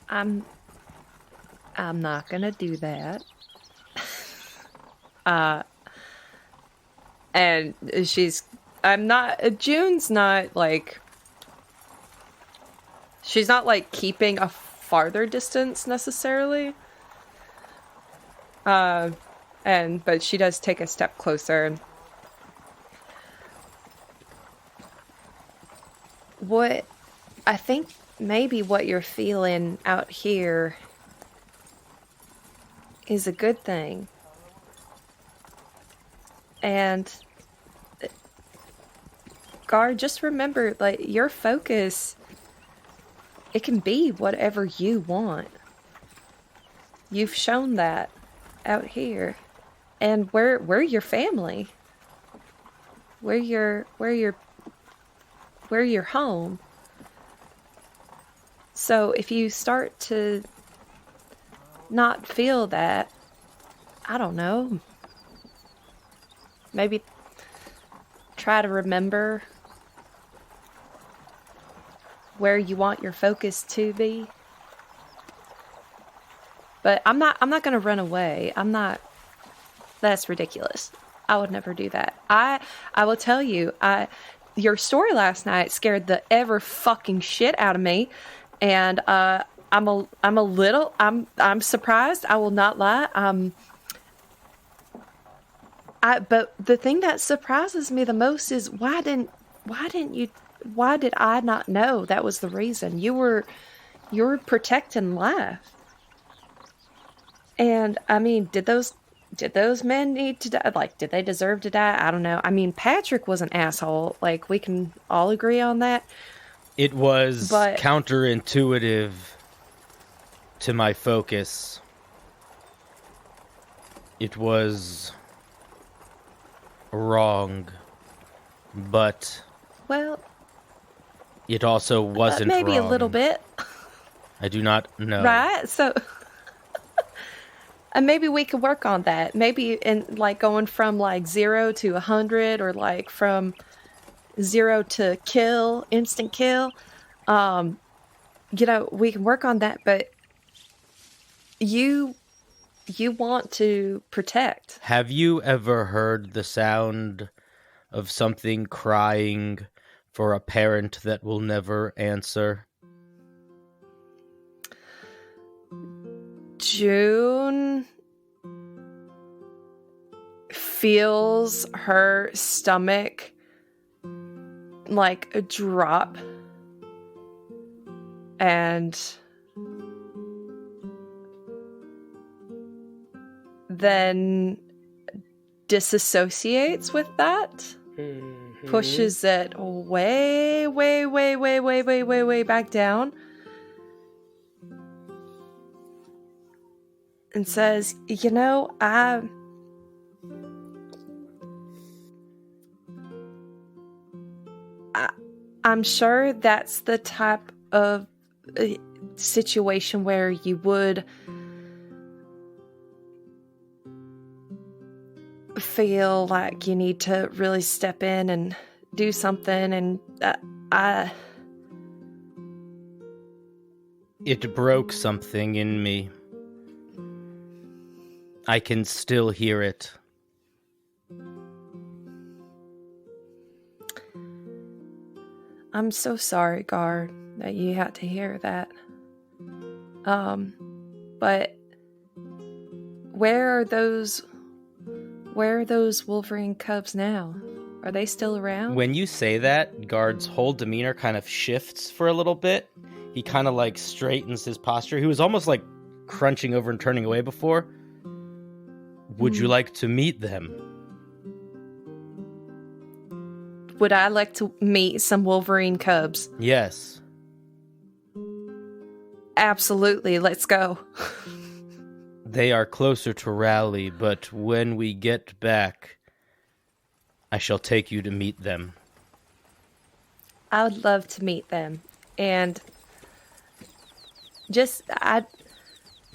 I'm not gonna do that. And June's not like, she's not like keeping a farther distance necessarily. But she does take a step closer. What I think maybe what you're feeling out here is a good thing. And Guard, just remember, like, your focus, it can be whatever you want. You've shown that out here. And we're your family. We're your home. So if you start to not feel that, I don't know, maybe try to remember where you want your focus to be. But I'm not going to run away. That's ridiculous. I would never do that. I will tell you, your story last night scared the ever fucking shit out of me. And I'm surprised. I will not lie. But the thing that surprises me the most is why did I not know that was the reason? You were protecting life. And I mean, did those men need to die? Like, did they deserve to die? I don't know. I mean, Patrick was an asshole. Like, we can all agree on that. It was counterintuitive to my focus. It was wrong, but Well, it also wasn't maybe wrong. a little bit, I do not know. right? So, and maybe we could work on that. Maybe in like going from like 0 to 100, or like from 0 to kill, instant kill. We can work on that, but you want to protect. Have you ever heard the sound of something crying for a parent that will never answer? June feels her stomach like a drop, and then disassociates with that, pushes it way back down, and says, I'm sure that's the type of situation where you would feel like you need to really step in and do something, and It broke something in me. I can still hear it. I'm so sorry, Guard, that you had to hear that. But where are those Wolverine cubs now? Are they still around? When you say that, Guard's whole demeanor kind of shifts for a little bit. He kind of like straightens his posture. He was almost like crunching over and turning away before. Would you like to meet them? Would I like to meet some Wolverine cubs? Yes. Absolutely, let's go. They are closer to Raleigh, but when we get back, I shall take you to meet them. I would love to meet them. And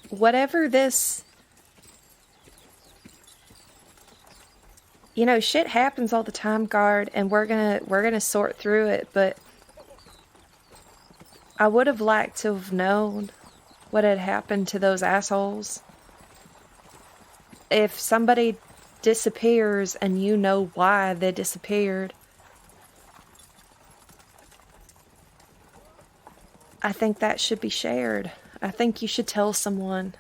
whatever this, shit happens all the time, Guard, and we're gonna sort through it, but I would have liked to have known what had happened to those assholes. If somebody disappears and you know why they disappeared, I think that should be shared. I think you should tell someone.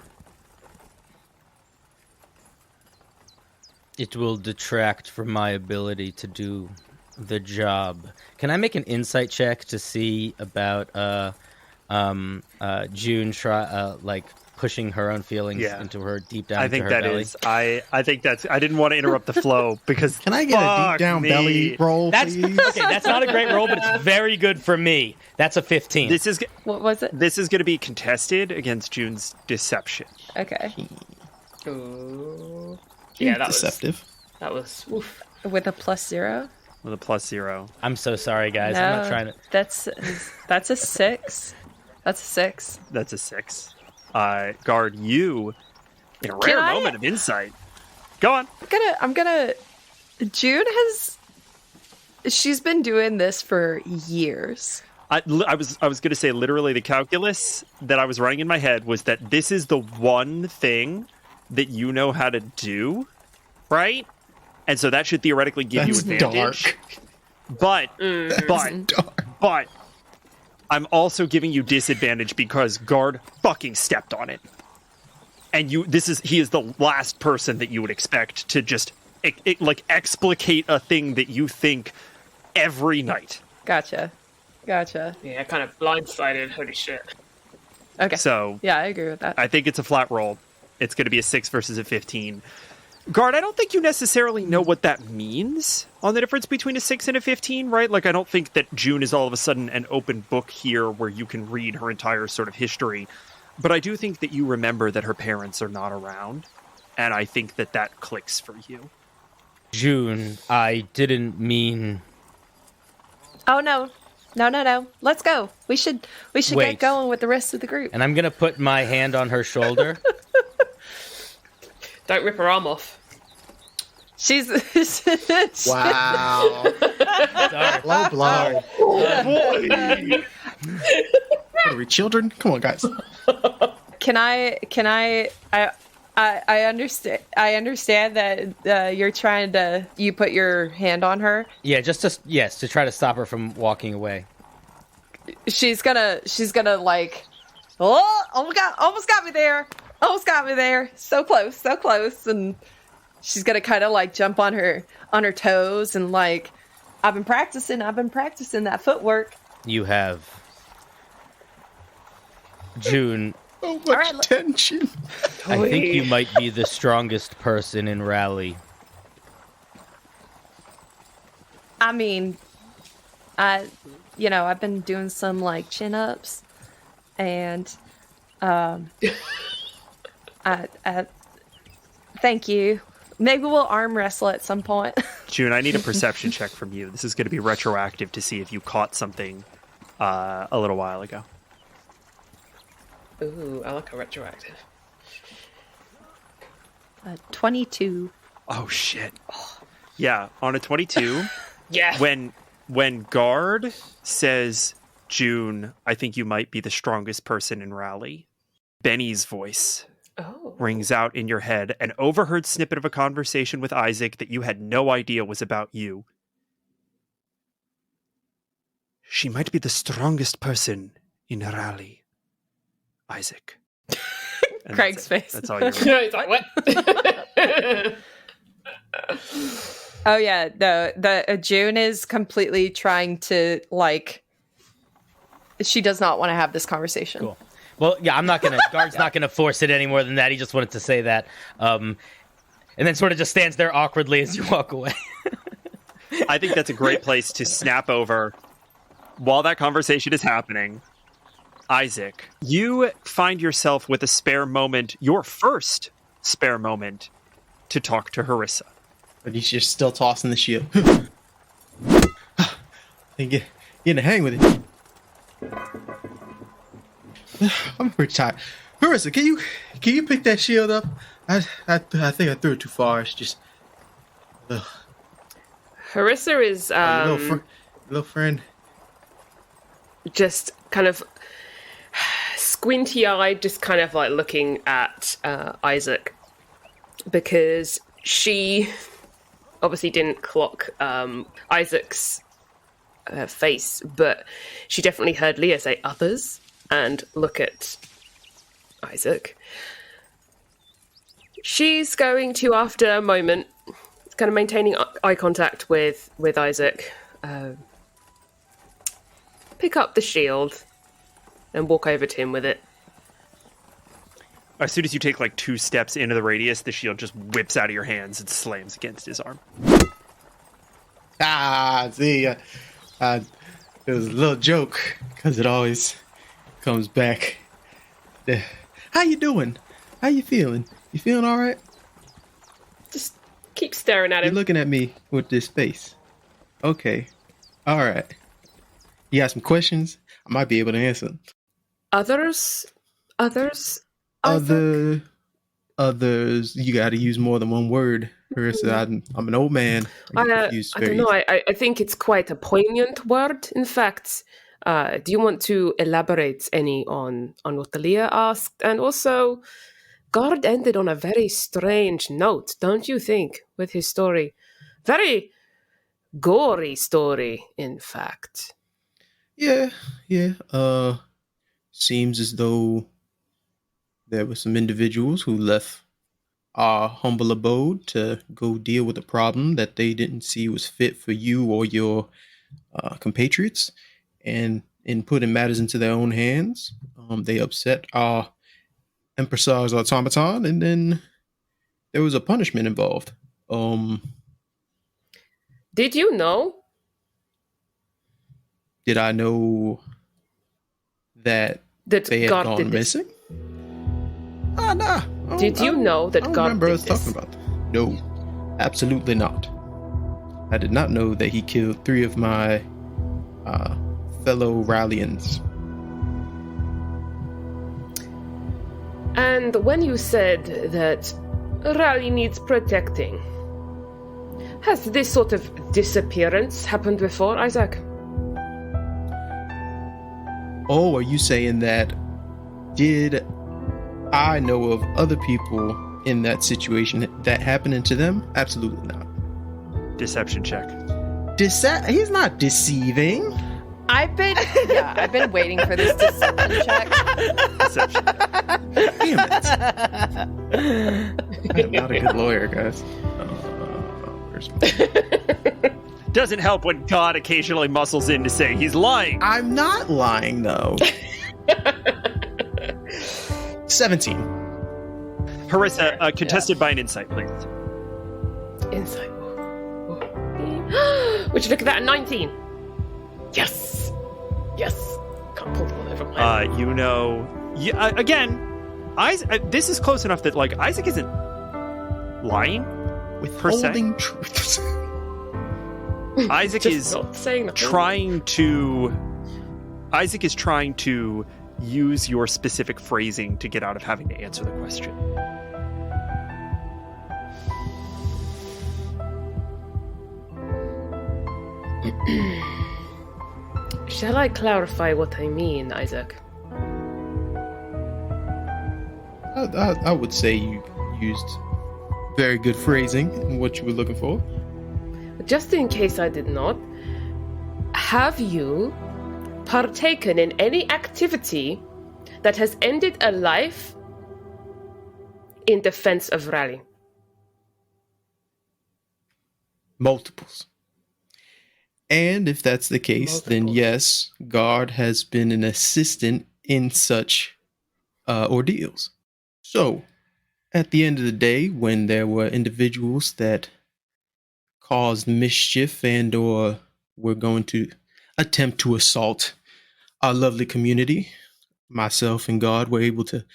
It will detract from my ability to do the job. Can I make an insight check to see about June pushing her own feelings into her deep down into her belly? I think that's I didn't want to interrupt the flow because Can I get a deep down belly roll, please? Okay, that's not a great roll, but it's very good for me. That's a 15. What was it? This is going to be contested against June's deception. Okay. Ooh. Yeah, that Deceptive. was oof. With a +0? With a +0. I'm so sorry, guys. I'm not trying to. That's a 6. That's a 6. That's a 6. Guard, you, in a rare moment of insight. Go on. I'm gonna. June she's been doing this for years. I was going to say literally the calculus that I was running in my head was that this is the one thing that you know how to do, right? And so that should theoretically give you advantage. Dark. But I'm also giving you disadvantage because Guard fucking stepped on it. And he is the last person that you would expect to just explicate a thing that you think every night. Gotcha. Yeah, kind of blindsided. Holy shit. Okay. So yeah, I agree with that. I think it's a flat roll. It's going to be a 6 versus a 15. Guard, I don't think you necessarily know what that means on the difference between a 6 and a 15, right? Like, I don't think that June is all of a sudden an open book here where you can read her entire sort of history. But I do think that you remember that her parents are not around. And I think that clicks for you. June, I didn't mean... Oh, no. No. Let's go. We should Wait. get going with the rest of the group. And I'm going to put my hand on her shoulder. Don't rip her arm off. She's Wow. Sorry. Low blow. What are we, children? Come on, guys. Can I understand that you're trying to you put your hand on her. Yeah, to try to stop her from walking away. She's gonna like, oh, almost got me there. So close. And she's gonna kind of like jump on her toes and like, I've been practicing that footwork. You have. June, So much tension. I think you might be the strongest person in Rally. I mean, I've been doing some like chin ups, and I thank you. Maybe we'll arm wrestle at some point. June, I need a perception check from you. This is going to be retroactive to see if you caught something a little while ago. Ooh, I like a retroactive. 22. Oh, shit. Yeah, on a 22, Yeah. when Guard says, June, I think you might be the strongest person in Rally, Benny's voice rings out in your head, an overheard snippet of a conversation with Isaac that you had no idea was about you. She might be the strongest person in Rally, Isaac. And Craig's face. That's all you're It's like, what? Oh yeah, the June is completely trying to like. She does not want to have this conversation. Cool. Well, yeah, Guard's not gonna force it any more than that. He just wanted to say that. And then sort of just stands there awkwardly as you walk away. I think that's a great place to snap over while that conversation is happening. Isaac, you find yourself with a spare moment, your first spare moment, to talk to Harissa. But he's just still tossing the shield. Get in the hang with it. I'm pretty tired. Harissa, can you pick that shield up? I think I threw it too far. It's just Harissa is little friend. just kind of squinty-eyed, just kind of like looking at Isaac, because she obviously didn't clock Isaac's face, but she definitely heard Leah say others and look at Isaac. She's going to, after a moment, kind of maintaining eye contact with Isaac, pick up the shield and walk over to him with it. As soon as you take like 2 steps into the radius, the shield just whips out of your hands and slams against his arm. See, it was a little joke because it always comes back. How you doing? How you feeling? You feeling all right? Just keep staring at You're him. looking at me with this face. Okay, all right. You got some questions? I might be able to answer them. Others. Isaac? Others. You got to use more than one word. Harissa, I'm an old man. I don't know. I think it's quite a poignant word. In fact, do you want to elaborate any on what Leah asked? And also, God ended on a very strange note, don't you think, with his story? Very gory story, in fact. Yeah. Seems as though there were some individuals who left our humble abode to go deal with a problem that they didn't see was fit for you or your compatriots. And in putting matters into their own hands, they upset our Empressar's automaton, and then there was a punishment involved. Did you know? Did I know that they had God gone did this? missing? Nah. Did you know that I don't God remember did us this? talking about that. No, absolutely not. I did not know that he killed 3 of my fellow Rallians. And when you said that Raleigh needs protecting, has this sort of disappearance happened before, Isaac? Oh, are you saying that? Did I know of other people in that situation that happening to them? Absolutely not. Deception check. He's not deceiving. I've been waiting for this deception check. Deception. Damn it. I am not a good lawyer, guys. Where's my... Doesn't help when God occasionally muscles in to say he's lying. I'm not lying, though. 17. Harissa, contested by an insight, please. Insight. Would you look at that? 19. Yes. Yes. Can't pull one over my. Again, this is close enough that like Isaac isn't lying. Withholding truth. Isaac is not saying nothing. Isaac is trying to use your specific phrasing to get out of having to answer the question. Shall I clarify what I mean, Isaac? I would say you used very good phrasing in what you were looking for. Just in case I did not, have you partaken in any activity that has ended a life in defense of Raleigh? Multiples. And if that's the case, then yes, Guard has been an assistant in such ordeals. So, at the end of the day, when there were individuals that caused mischief and or were going to attempt to assault our lovely community, myself and God were able to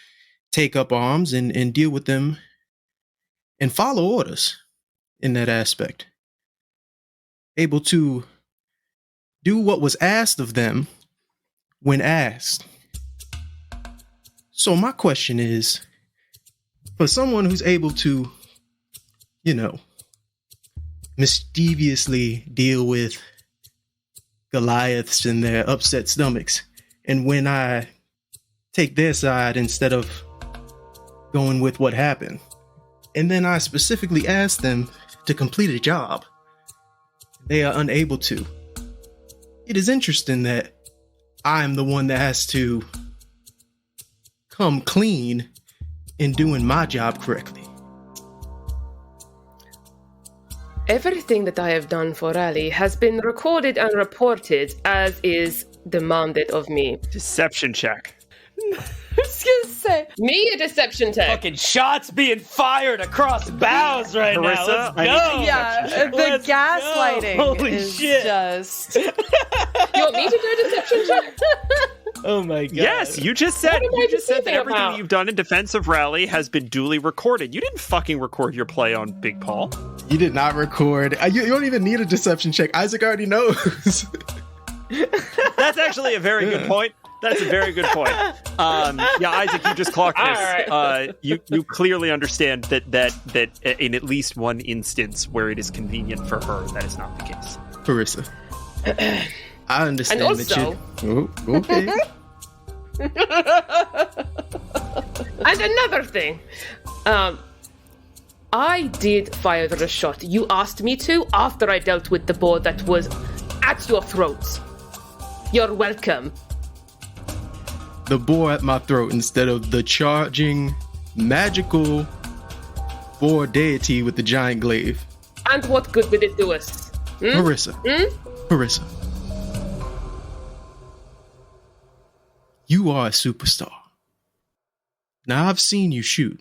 take up arms and deal with them and follow orders in that aspect. Able to do what was asked of them when asked. So my question is, for someone who's able to, mischievously deal with Goliaths and their upset stomachs, and when I take their side instead of going with what happened, and then I specifically ask them to complete a job, they are unable to. It is interesting that I'm the one that has to come clean in doing my job correctly. Everything that I have done for Raleigh has been recorded and reported as is demanded of me. Deception check. I was gonna say. Me a deception check. Fucking shots being fired across bows right now. Marissa, Let's go. Yeah, the Let's gaslighting go. Holy is shit. just. You want me to do a deception check? Oh my god. Yes, you just said What am I that deceiving everything about? you've done in defense of Raleigh has been duly recorded. You didn't fucking record your play on Big Paul. You did not record. You don't even need a deception check. Isaac already knows. That's actually a very good point. That's a very good point. Yeah, Isaac, you just clocked this. All right. You clearly understand that in at least one instance where it is convenient for her, that is not the case. Carissa, I understand And that also- you... Oh, okay. And another thing, I did fire the shot. You asked me to after I dealt with the boar that was at your throats. You're welcome. The boar at my throat instead of the charging, magical boar deity with the giant glaive. And what good did it do us? Carissa. Carissa. You are a superstar. Now I've seen you shoot.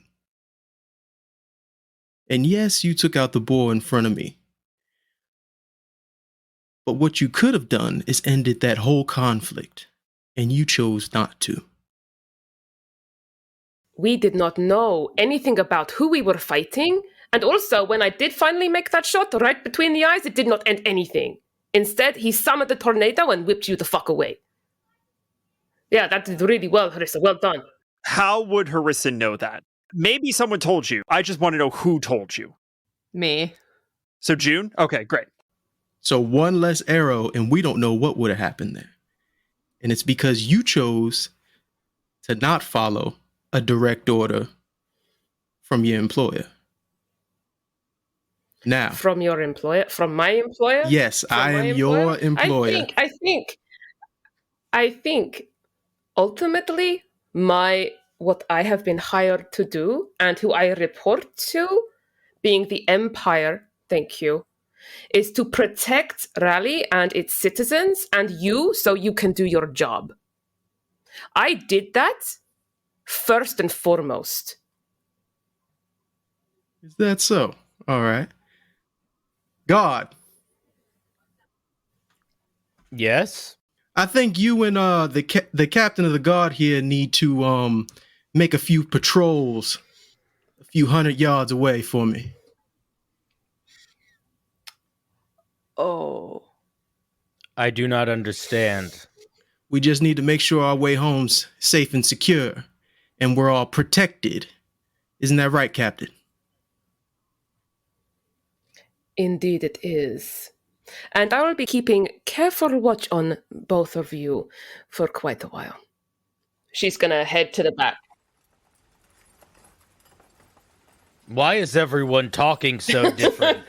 And yes, you took out the boar in front of me. But what you could have done is ended that whole conflict. And you chose not to. We did not know anything about who we were fighting And also, when I did finally make that shot right between the eyes, it did not end anything. Instead, he summoned the tornado and whipped you the fuck away. Yeah, that did really well, Harissa. Well done. How would Harissa know that? Maybe someone told you. I just want to know who told you. Me. So June? Okay, great. So one less arrow, and we don't know what would have happened there. And it's because you chose to not follow a direct order from your employer. Now. From your employer? From my employer? Yes, From I my am your employer. I think ultimately what I have been hired to do and who I report to, being the Empire, thank you, is to protect Raleigh and its citizens and you so you can do your job. I did that first and foremost. Is that so? All right. God. Yes? I think you and the captain of the guard here need to make a few patrols a few 100 yards away for me. Oh. I do not understand. We just need to make sure our way home's safe and secure, and we're all protected. Isn't that right, Captain? Indeed it is. And I will be keeping careful watch on both of you for quite a while. She's gonna head to the back. Why is everyone talking so different?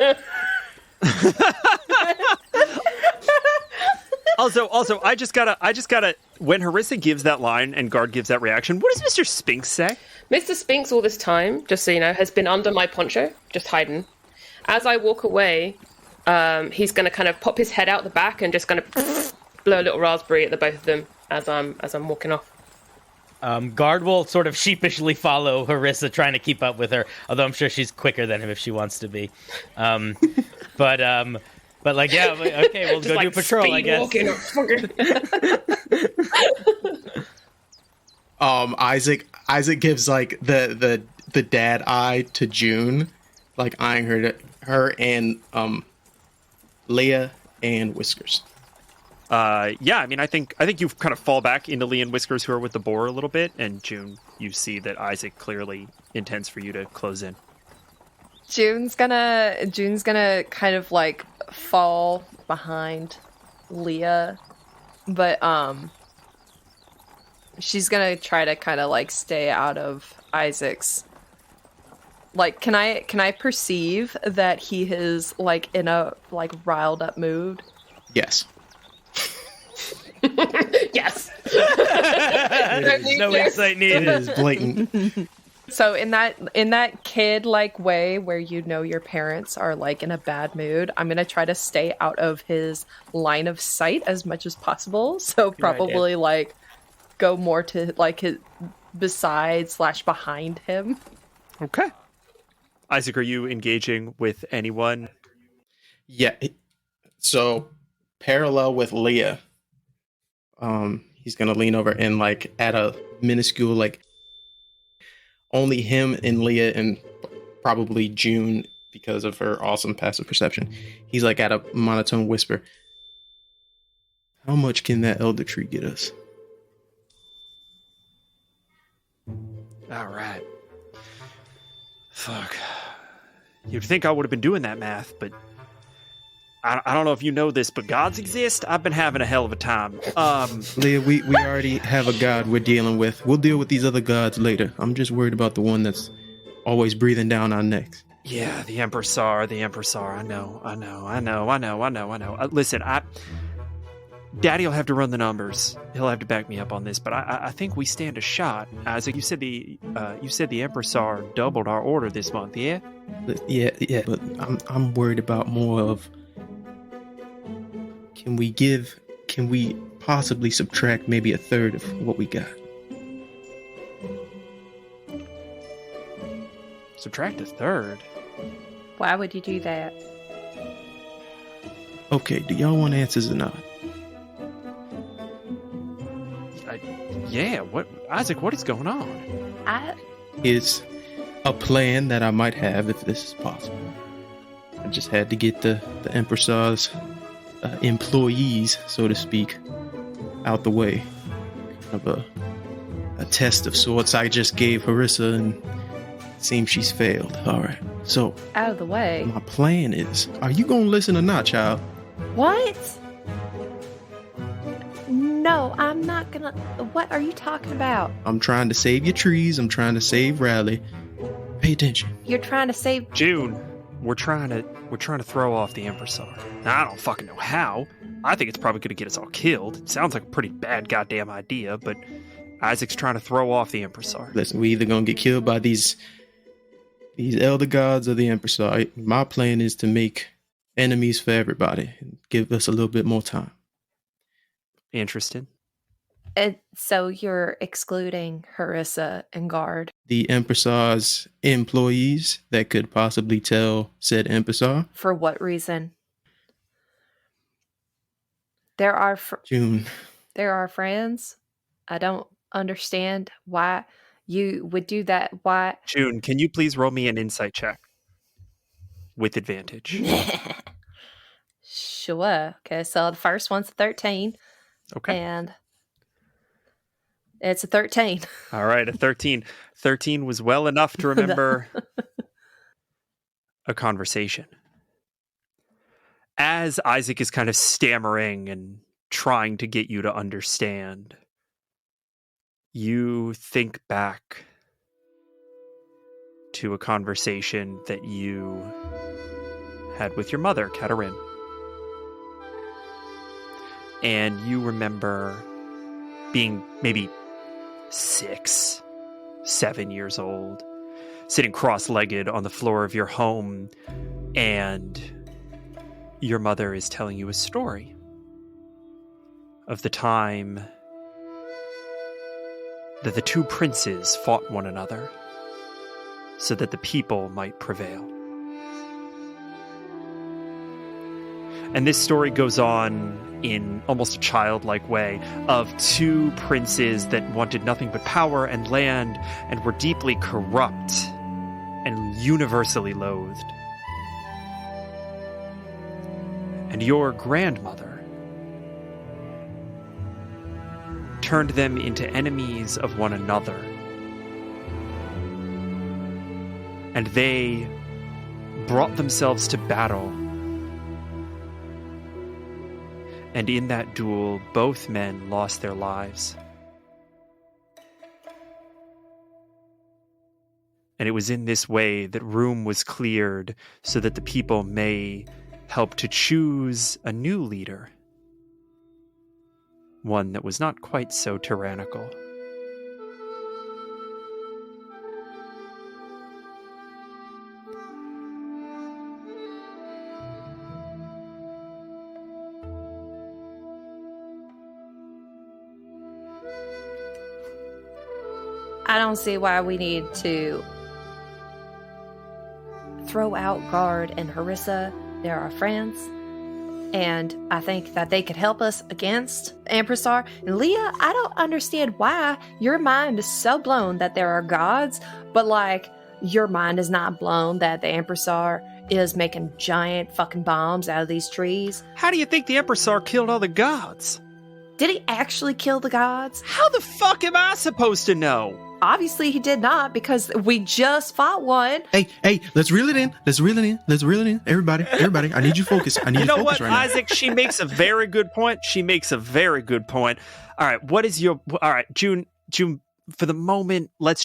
Also, I just gotta. When Harissa gives that line and Guard gives that reaction, what does Mr. Spinks say? Mr. Spinks all this time, just so you know, has been under my poncho, just hiding. As I walk away, he's going to kind of pop his head out the back and just going to blow a little raspberry at the both of them as I'm walking off. Guard will sort of sheepishly follow Harissa, trying to keep up with her, although I'm sure she's quicker than him if she wants to be. But like, yeah, okay, we'll go do patrol, I guess. Isaac gives like the dad eye to June, like eyeing her and Leah and Whiskers. Yeah, I mean, I think you kind of fall back into Leah and Whiskers, who are with the boar a little bit, and June, you see that Isaac clearly intends for you to close in. June's gonna kind of like fall behind Leah, but she's gonna try to kind of like stay out of Isaac's. Like, can I perceive that he is like in a like riled up mood? Yes. Yes. There's no insight needed. It is blatant. So in that kid like way where you know your parents are like in a bad mood, I'm gonna try to stay out of his line of sight as much as possible. So probably like go more to like his beside/behind him. Okay. Isaac, are you engaging with anyone? Yeah. So parallel with Leah, he's gonna lean over and like at a minuscule like only him and Leah and probably June because of her awesome passive perception. He's like at a monotone whisper. How much can that elder tree get us? All right. Fuck. You'd think I would have been doing that math, but I don't know if you know this, but gods exist. I've been having a hell of a time. Leah, we already have a god we're dealing with. We'll deal with these other gods later. I'm just worried about the one that's always breathing down our necks. Yeah, the Empressar. I know. Listen, Daddy'll have to run the numbers. He'll have to back me up on this, but I think we stand a shot. Isaac, you said the Empressar doubled our order this month, yeah? Yeah, but I'm worried about more of can we possibly subtract maybe a third of what we got? Subtract a third? Why would you do that? Okay, do y'all want answers or not? Yeah, what, Isaac, what is going on? Is a plan that I might have if this is possible. I just had to get the Empressar's employees, so to speak, out the way. Kind of a test of sorts I just gave Harissa, and it seems she's failed. All right, so Out of the way. my plan is, are you gonna listen or not, child? What? No, I'm not gonna. What are you talking about? I'm trying to save your trees. I'm trying to save Raleigh. Pay attention. You're trying to save. June, we're trying to throw off the Empressar. Now, I don't fucking know how. I think it's probably going to get us all killed. It sounds like a pretty bad goddamn idea, but Isaac's trying to throw off the Empressar. Listen, we either gonna get killed by these elder gods or the Empressar. My plan is to make enemies for everybody and give us a little bit more time. Interested? So you're excluding Harissa and Guard. The Empressar's employees that could possibly tell said Empressar. For what reason? There are June. there are friends. I don't understand why you would do that. Why? June, can you please roll me an insight check? With advantage. Sure. Okay, so the first one's a 13. Okay. And it's a 13. All right, a 13. 13 was well enough to remember a conversation. As Isaac is kind of stammering and trying to get you to understand, you think back to a conversation that you had with your mother, Katarine. And you remember being maybe 6, 7 years old, sitting cross-legged on the floor of your home, and your mother is telling you a story of the time that the two princes fought one another so that the people might prevail. And this story goes on in almost a childlike way of two princes that wanted nothing but power and land and were deeply corrupt and universally loathed. And your grandmother turned them into enemies of one another. And they brought themselves to battle. And in that duel, both men lost their lives. And it was in this way that room was cleared so that the people may help to choose a new leader. One that was not quite so tyrannical. I don't see why we need to throw out Guard and Harissa. They're our friends. And I think that they could help us against Empressar. And Leah, I don't understand why your mind is so blown that there are gods, but like your mind is not blown that the Empressar is making giant fucking bombs out of these trees. How do you think the Empressar killed all the gods? Did he actually kill the gods? How the fuck am I supposed to know? Obviously he did not, because we just fought one. Hey, let's reel it in. Let's reel it in. Everybody, I need you focused. I need you know focused what, right now. Isaac? She makes a very good point. All right, what is your... All right, June, for the moment, let's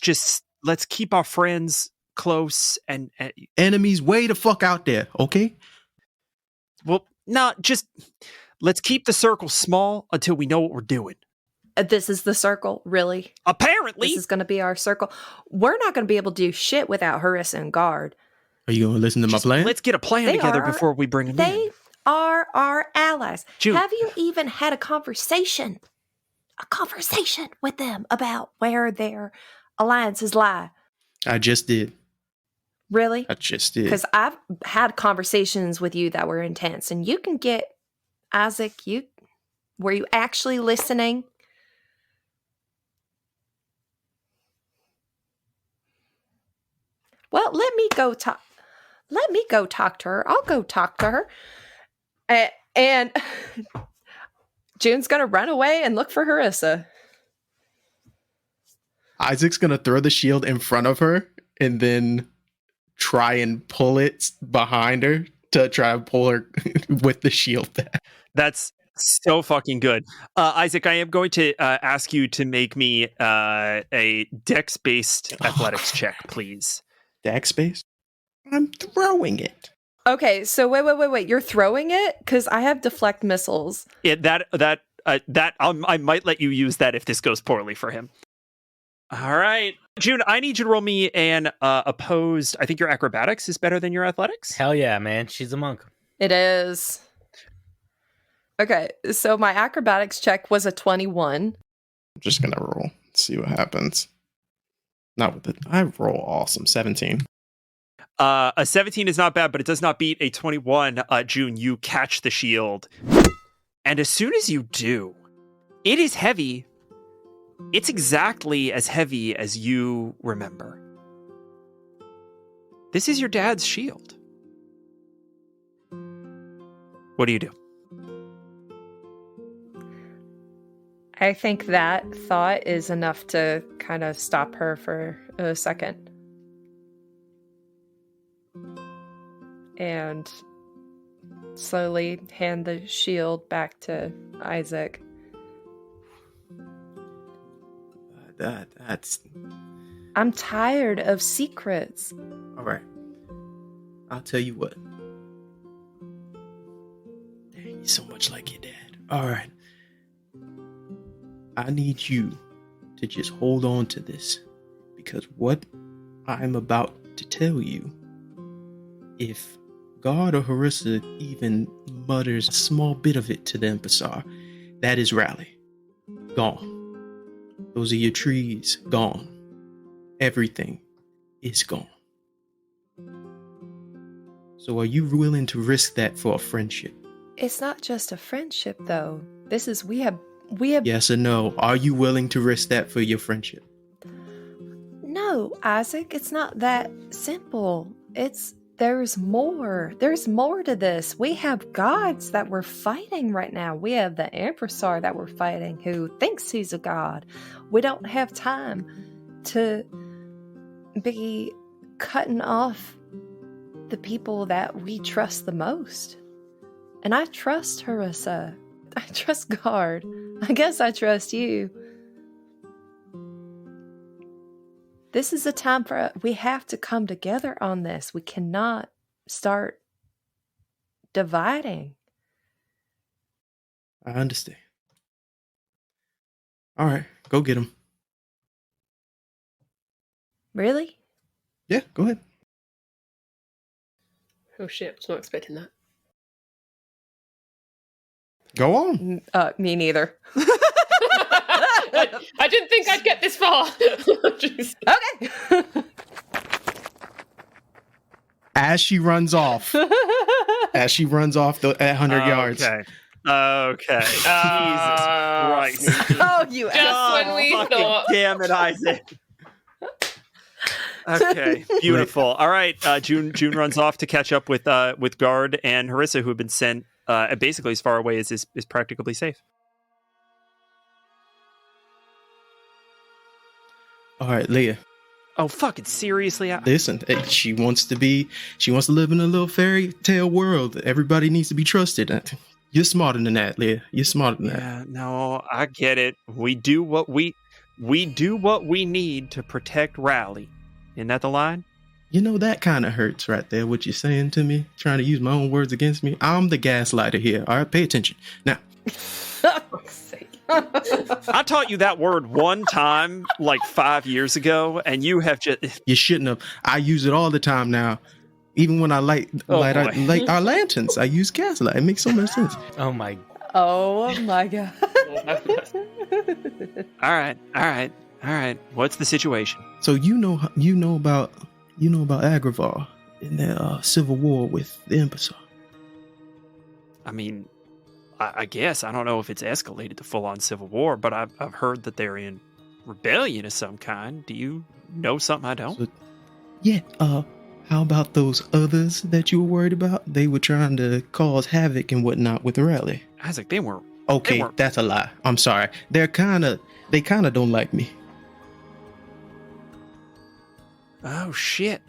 keep our friends close and Enemies way the fuck out there, okay? well, not just... Let's keep the circle small until we know what we're doing. This is the circle, really? Apparently. This is going to be our circle. We're not going to be able to do shit without Harissa and Guard. Are you going to listen to my plan? Let's get a plan together before we bring them in. They are our allies. June. Have you even had a conversation with them about where their alliances lie? I just did. Really? I just did. Because I've had conversations with you that were intense, and you can get, Isaac, were you actually listening? Well, let me go talk. Let me go talk to her. I'll go talk to her. And June's gonna run away and look for Harissa. Isaac's gonna throw the shield in front of her and then try and pull it behind her to try and pull her with the shield back. That's so fucking good. Isaac, I am going to ask you to make me a dex-based athletics check, please. Dex-based? I'm throwing it. Okay, so wait. You're throwing it? Because I have deflect missiles. Yeah, I might let you use that if this goes poorly for him. All right. June, I need you to roll me an opposed. I think your acrobatics is better than your athletics. Hell yeah, man. She's a monk. It is. Okay, so my acrobatics check was a 21. I'm just gonna roll. See what happens. Not with it. I roll awesome. 17. A 17 is not bad, but it does not beat a 21. June, you catch the shield. And as soon as you do, it is heavy. It's exactly as heavy as you remember. This is your dad's shield. What do you do? I think that thought is enough to kind of stop her for a second. And slowly hand the shield back to Isaac. That's I'm tired of secrets. all right. I'll tell you what. Dang, you're so much like your dad. All right. I need you to just hold on to this, because what I'm about to tell you, if God or Harissa even mutters a small bit of it to the Empressar, that is Rally. Gone. Those are your trees. Gone. Everything is gone. So are you willing to risk that for a friendship? It's not just a friendship, though. We have. Yes or no? Are you willing to risk that for your friendship? No, Isaac, it's not that simple. There's more. There's more to this. We have gods that we're fighting right now. We have the Empressar that we're fighting who thinks he's a god. We don't have time to be cutting off the people that we trust the most. And I trust Harissa. I trust Guard. I guess I trust you. This is a time we have to come together on this. We cannot start dividing. I understand. All right, go get him. Really? Yeah, go ahead. Oh shit, was not expecting that. Go on. Me neither. I didn't think I'd get this far. Jeez. Okay. As she runs off. At 100 yards. Okay. Jesus Christ. Oh, you Just when we fucking thought. damn it, Isaac. Okay, beautiful. All right, June runs off to catch up with Guard and Harissa, who have been sent basically as far away as is practically safe. All right, Leah. Oh, fucking seriously? Listen, she wants to live in a little fairy tale world. Everybody needs to be trusted. You're smarter than that, Leah. You're smarter than that. Yeah, no, I get it. We do what we need to protect Rally. Isn't that the line? You know, that kind of hurts right there, what you're saying to me, trying to use my own words against me. I'm the gaslighter here. All right, pay attention. Now. I taught you that word one time, like 5 years ago, and you have just... You shouldn't have. I use it all the time now. Even when I light our lanterns, I use gaslight. It makes so much sense. Oh my. Oh my god. All right. What's the situation? So you know about Agravar in their civil war with the Empressar. I mean, I guess I don't know if it's escalated to full-on civil war, but I've heard that they're in rebellion of some kind. Do you know something I don't? Yeah, how about those others that you were worried about? They were trying to cause havoc and whatnot with the rally. Isaac, they weren't. Okay, weren't. that's a lie. I'm sorry. They kind of don't like me. Oh shit!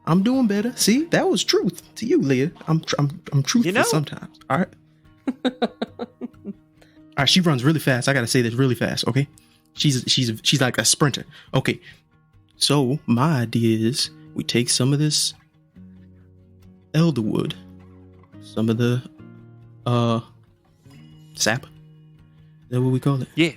I'm doing better. See, that was truth to you, Leah. I'm truthful sometimes. All right. All right. She runs really fast. I gotta say this really fast. Okay. She's like a sprinter. Okay. So my idea is we take some of this elderwood, some of the sap. Is that what we call it? Yeah.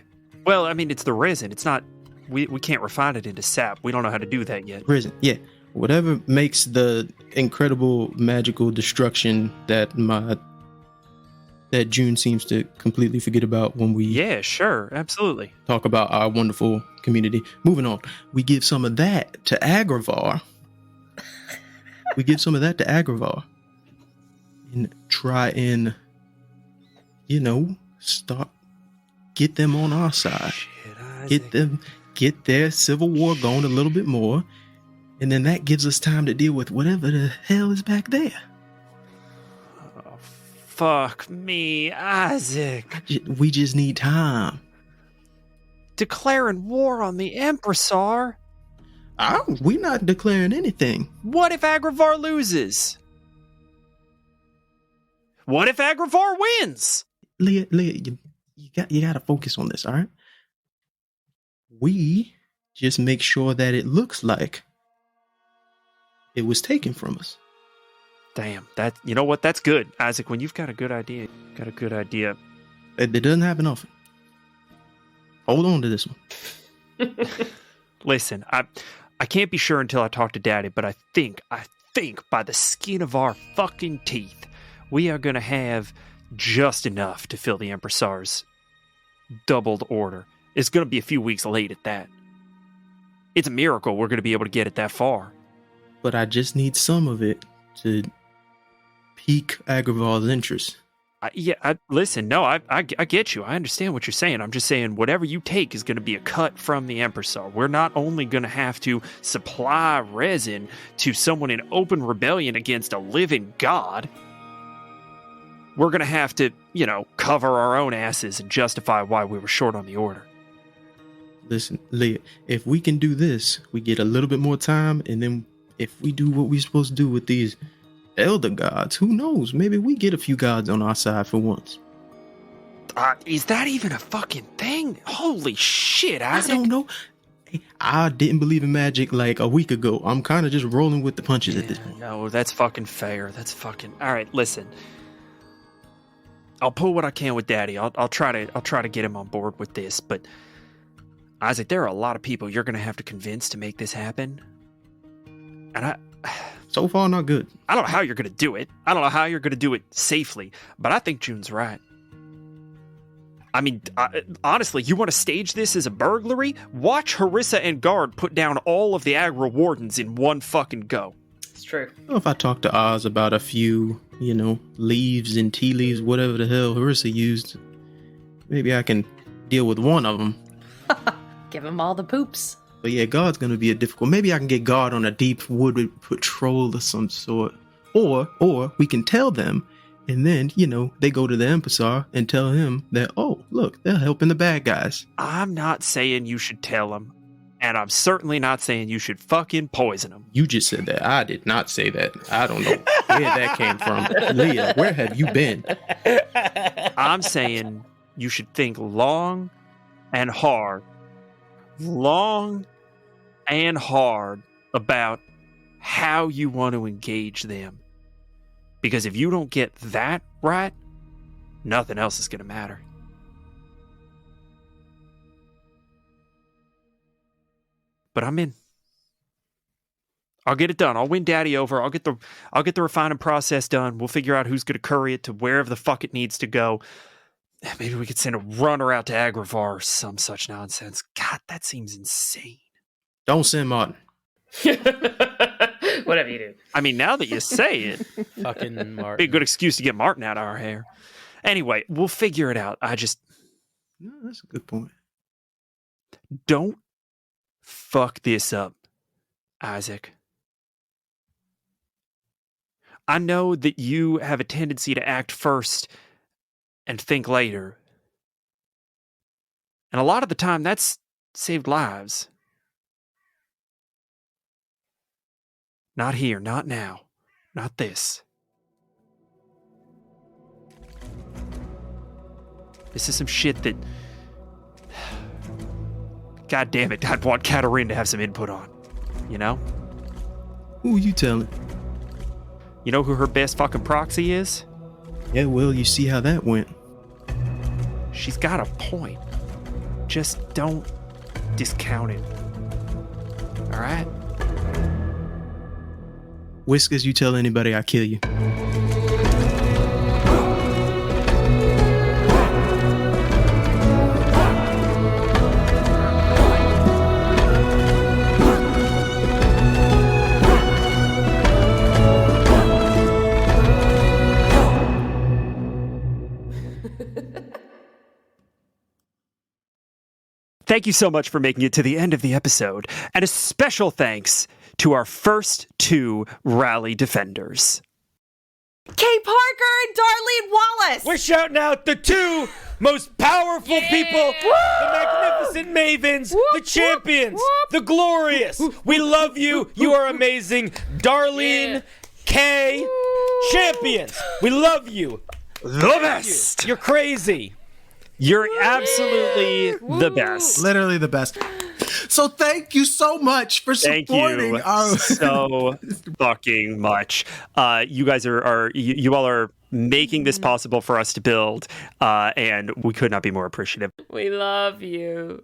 Well, I mean, it's the resin. It's not. We can't refine it into sap. We don't know how to do that yet. Resin. Yeah. Whatever makes the incredible magical destruction that June seems to completely forget about when we Yeah, sure, absolutely. talk about our wonderful community. Moving on, we give some of that to Agravar. And try and, get them on our side. Shit, Isaac. Get their civil war going a little bit more. And then that gives us time to deal with whatever the hell is back there. Oh, fuck me, Isaac. We just need time. Declaring war on the Empressar? We're not declaring anything. What if Agravar loses? What if Agravar wins? Leah, you gotta focus on this, all right? We just make sure that it looks like it was taken from us. Damn, you know what? That's good, Isaac. When you've got a good idea, It doesn't happen often. Hold on to this one. Listen, I can't be sure until I talk to Daddy, but I think by the skin of our fucking teeth, we are gonna have just enough to fill the Empressar's doubled order. It's gonna be a few weeks late at that. It's a miracle we're gonna be able to get it that far. But I just need some of it to pique Agravar's interest. Listen, no, I get you. I understand what you're saying. I'm just saying whatever you take is going to be a cut from the Empressar. We're not only going to have to supply resin to someone in open rebellion against a living god, we're going to have to, cover our own asses and justify why we were short on the order. Listen, Leah, if we can do this, we get a little bit more time, and then if we do what we're supposed to do with these elder gods, who knows? Maybe we get a few gods on our side for once. Is that even a fucking thing? Holy shit, Isaac. I don't know. Hey, I didn't believe in magic like a week ago. I'm kind of just rolling with the punches at this point. No, that's fucking fair. All right, listen. I'll pull what I can with Daddy. I'll try to get him on board with this, but Isaac, there are a lot of people you're going to have to convince to make this happen. And so far, not good. I don't know how you're going to do it. I don't know how you're going to do it safely, but I think June's right. I mean, honestly, you want to stage this as a burglary? Watch Harissa and Guard put down all of the Agra Wardens in one fucking go. It's true. Well, if I talk to Oz about a few, leaves and tea leaves, whatever the hell Harissa used, maybe I can deal with one of them. Give him all the poops. But yeah, Guard's going to be a difficult. Maybe I can get Guard on a deep wood patrol of some sort. Or we can tell them, and then, they go to the Empressar and tell him that, oh, look, they're helping the bad guys. I'm not saying you should tell them, and I'm certainly not saying you should fucking poison them. You just said that. I did not say that. I don't know where that came from. Leah, where have you been? I'm saying you should think long and hard about how you want to engage them. Because if you don't get that right, nothing else is going to matter. But I'm in. I'll get it done. I'll win Daddy over. I'll get the refining process done. We'll figure out who's going to curry it to wherever the fuck it needs to go. Maybe we could send a runner out to Agravar or some such nonsense. God, that seems insane. Don't send Martin. Whatever you do. I mean, now that you say it, Fucking Martin. be a good excuse to get Martin out of our hair. Anyway, we'll figure it out. No, that's a good point. Don't fuck this up. Isaac. I know that you have a tendency to act first and think later. And a lot of the time, that's saved lives. Not here, not now, not this. This is some shit that... God damn it, I'd want Katarina to have some input on. You know? Who you telling? You know who her best fucking proxy is? Yeah, well, you see how that went. She's got a point. Just don't discount it. All right? Whiskers, you tell anybody, I kill you. Thank you so much for making it to the end of the episode, and a special thanks to our first 2 rally defenders. Kay Parker and Darlene Wallace. We're shouting out the 2 most powerful people, the magnificent mavens, the champions, the glorious. We love you. You are amazing. Darlene, Kay, champions. We love you. The best. You're crazy. You're absolutely the best. Literally the best. So thank you so much for Thank supporting you our so fucking much. You guys you all are making this possible for us to build, and we could not be more appreciative. We love you.